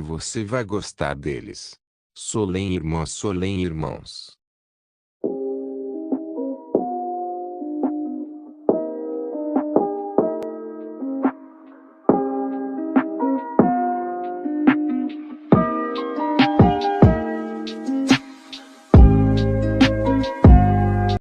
você vai gostar deles. Solem irmãos.